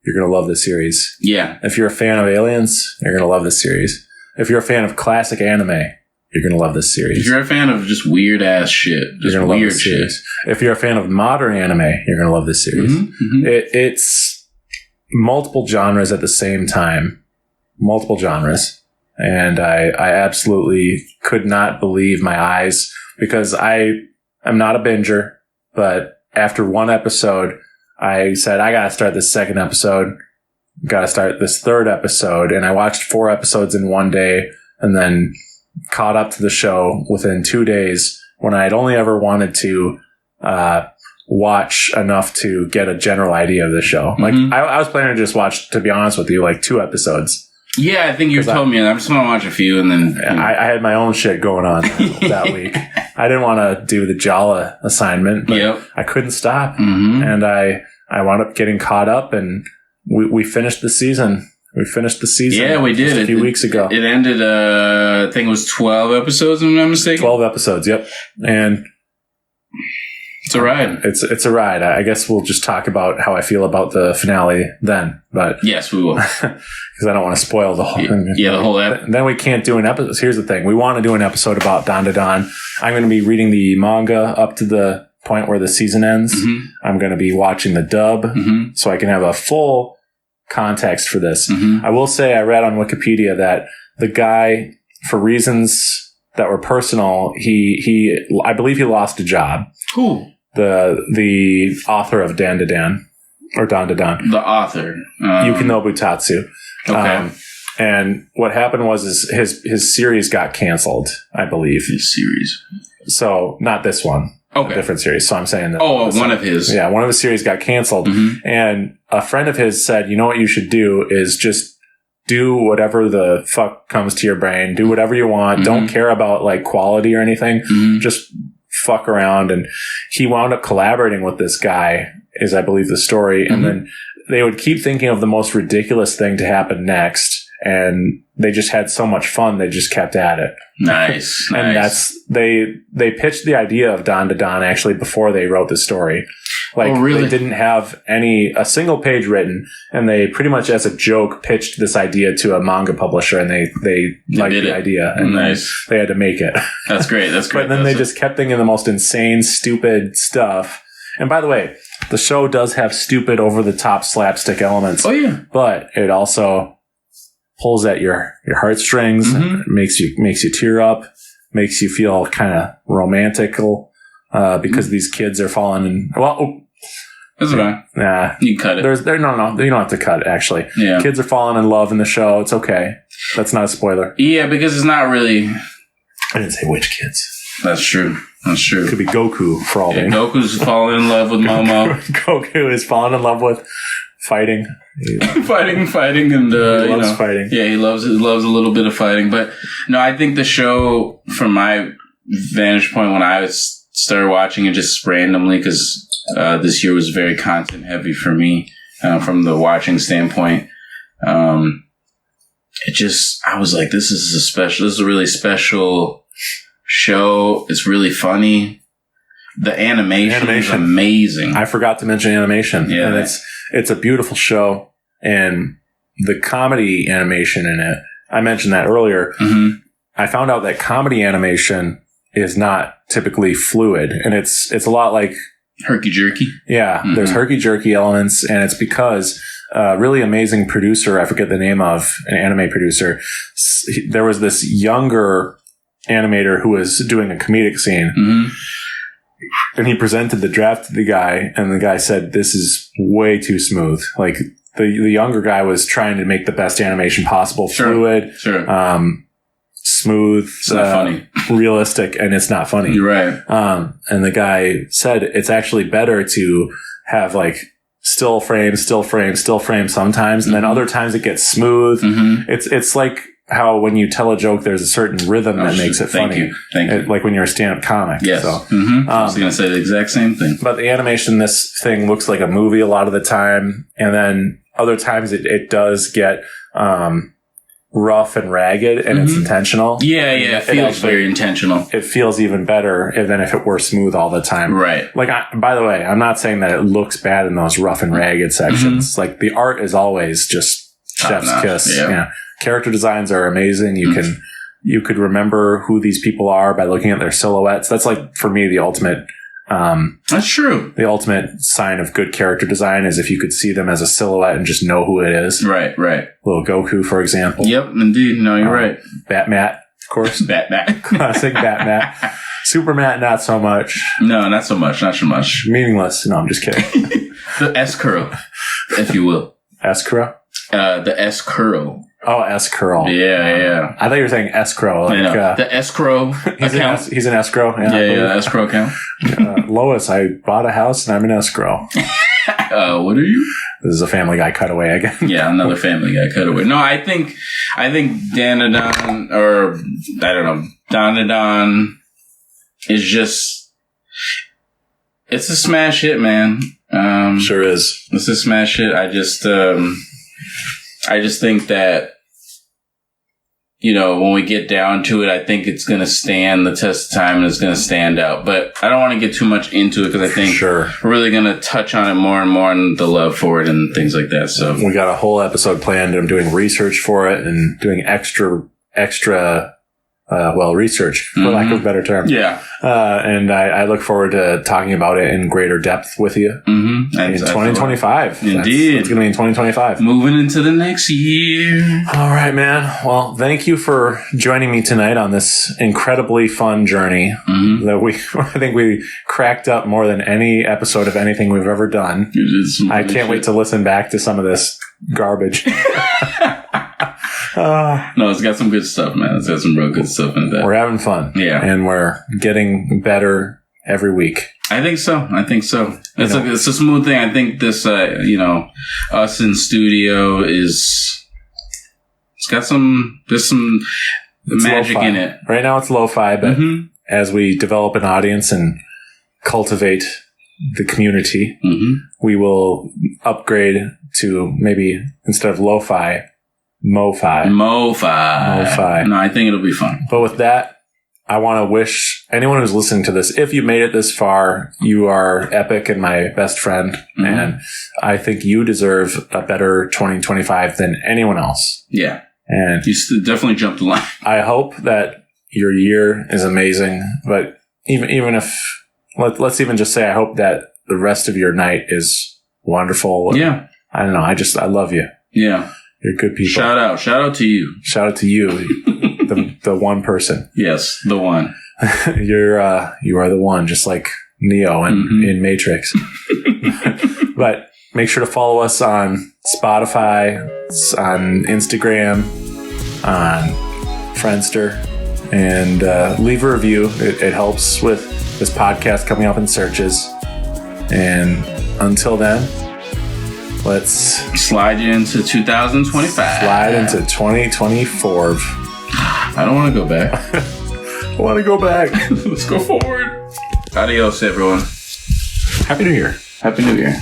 you're going to love this series. Yeah. If you're a fan of aliens, you're going to love this series. If you're a fan of classic anime, you're going to love this series. If you're a fan of just weird-ass shit, just you're weird shit. If you're a fan of modern anime, you're going to love this series. It's multiple genres at the same time. Multiple genres. And I absolutely could not believe my eyes, because I am not a binger, but after one episode, I said, I got to start this second episode, got to start this third episode. And I watched 4 episodes in one day and then caught up to the show within 2 days, when I had only ever wanted to watch enough to get a general idea of the show. Like, I was planning to just watch, to be honest with you, like 2 episodes. Yeah, I think you told me. I just want to watch a few, and then I had my own shit going on that week. I didn't want to do the Jallah assignment, but I couldn't stop, and I wound up getting caught up, and we finished the season. We finished the season. Yeah, we did. A few weeks ago. It ended. I think it was 12 episodes, if I'm not mistaken. 12 episodes. Yep, and. It's a ride. It's a ride. I guess we'll just talk about how I feel about the finale then. But yes, we will, because I don't want to spoil the whole. The whole episode. Then we can't do an episode. Here's the thing: we want to do an episode about Dan Da Dan. I'm going to be reading the manga up to the point where the season ends. I'm going to be watching the dub, so I can have a full context for this. I will say, I read on Wikipedia that the guy, for reasons that were personal, I believe he lost a job. Who? The author of Dan Da Dan, or Dan Da Dan. The author. Yukinobu Tatsu. Okay. And what happened was his series got canceled, I believe. His series. So, not this one. Okay. A different series. So I'm saying that. One of his. Yeah, one of his series got canceled. And a friend of his said, you know what you should do is just do whatever the fuck comes to your brain. Do whatever you want. Don't care about like quality or anything. Just fuck around. And he wound up collaborating with this guy, is I believe the story. And then they would keep thinking of the most ridiculous thing to happen next. And they just had so much fun. They just kept at it. Nice. And they pitched the idea of Dan Da Dan actually before they wrote the story. Like, they didn't have a single page written, and they pretty much as a joke pitched this idea to a manga publisher, and they liked the idea, and they had to make it. That's great. That's great. But then they just kept thinking the most insane, stupid stuff. And by the way, the show does have stupid, over-the-top slapstick elements. Oh, yeah. But it also pulls at your heartstrings, and makes you tear up, makes you feel kind of romantical, because these kids are falling in. Well, that's fine. Nah, you can cut it. No, you don't have to cut it. Actually, kids are falling in love in the show. It's okay. That's not a spoiler. Yeah, because it's not really. I didn't say which kids. That's true. It could be Goku for all they know. Goku's falling in love with Momo. Goku is falling in love with fighting. fighting, and he loves fighting. Yeah, he loves a little bit of fighting. But no, I think the show, from my vantage point, when I started watching it just randomly, because this year was very content heavy for me from the watching standpoint. I was like, this is a really special show. It's really funny. The animation is amazing. I forgot to mention animation. Yeah. And it's a beautiful show. And the comedy animation in it, I mentioned that earlier. I found out that comedy animation is not typically fluid. And it's a lot like herky-jerky. Yeah. There's herky-jerky elements. And it's because a really amazing producer, I forget the name of, an anime producer, there was this younger animator who was doing a comedic scene. And he presented the draft to the guy, and the guy said, this is way too smooth. Like, the younger guy was trying to make the best animation possible, fluid, smooth, it's not funny. Realistic, and it's not funny. You're right. And the guy said it's actually better to have like still frame sometimes, and then other times it gets smooth. It's like how when you tell a joke, there's a certain rhythm that makes it funny. Thank you. Like when you're a stand-up comic. Yes. So, I was going to say the exact same thing. But the animation, this thing looks like a movie a lot of the time. And then other times it does get rough and ragged, and it's intentional. Yeah. It feels very intentional. It feels even better than if it were smooth all the time. Right. Like, by the way, I'm not saying that it looks bad in those rough and ragged sections. Like, the art is always just chef's kiss. Yeah. Character designs are amazing. You could remember who these people are by looking at their silhouettes. That's like, for me, the ultimate That's true. The ultimate sign of good character design is if you could see them as a silhouette and just know who it is. Right. Little Goku, for example. Yep, indeed. No, you're right. Batmat, of course. Batmat. Classic Batmat. Supermat, not so much. No, not so much. Not so much. Meaningless. No, I'm just kidding. The S-curl, if you will. S-curl? The S-curl. Oh, escrow. Yeah. I thought you were saying escrow. Like, the escrow account. He's an escrow. Yeah, escrow account. Lois, I bought a house and I'm an escrow. What are you? This is a Family Guy cutaway again. Yeah, another Family Guy cutaway. No, I think Danadon, or I don't know, Danadon is just, it's a smash hit, man. Sure is. It's a smash hit. I just think that, when we get down to it, I think it's going to stand the test of time and it's going to stand out. But I don't want to get too much into it because I think we're really going to touch on it more and more and the love for it and things like that. So we got a whole episode planned. I'm doing research for it and doing extra research, for lack of a better term. Yeah. And I look forward to talking about it in greater depth with you in 2025. Indeed. It's going to be in 2025. Moving into the next year. All right, man. Well, thank you for joining me tonight on this incredibly fun journey that I think we cracked up more than any episode of anything we've ever done. I can't wait to listen back to some of this garbage. No, it's got some good stuff, man. It's got some real good stuff in that. We're having fun. Yeah. And we're getting better every week. I think so. It's a smooth thing. I think this, us in studio it's got there's some magic lo-fi in it. Right now it's lo-fi, but as we develop an audience and cultivate the community, we will upgrade to maybe instead of lo-fi, Mo-fi. No, I think it'll be fun. But with that, I want to wish anyone who's listening to this, if you made it this far, you are epic and my best friend. And I think you deserve a better 2025 than anyone else. Yeah. And you definitely jumped the line. I hope that your year is amazing. But even if, let's even just say, I hope that the rest of your night is wonderful. Yeah. I don't know. I love you. Yeah. You're good people. Shout out to you. Shout out to you, the one person. Yes, the one. You are the one, just like Neo in Matrix. But make sure to follow us on Spotify, on Instagram, on Friendster, and leave a review. It helps with this podcast coming up in searches. And until then, let's slide you into 2025. Slide into 2024. I don't want to go back. I want to go back. Let's go forward. Adios, everyone. Happy New Year. Happy New Year.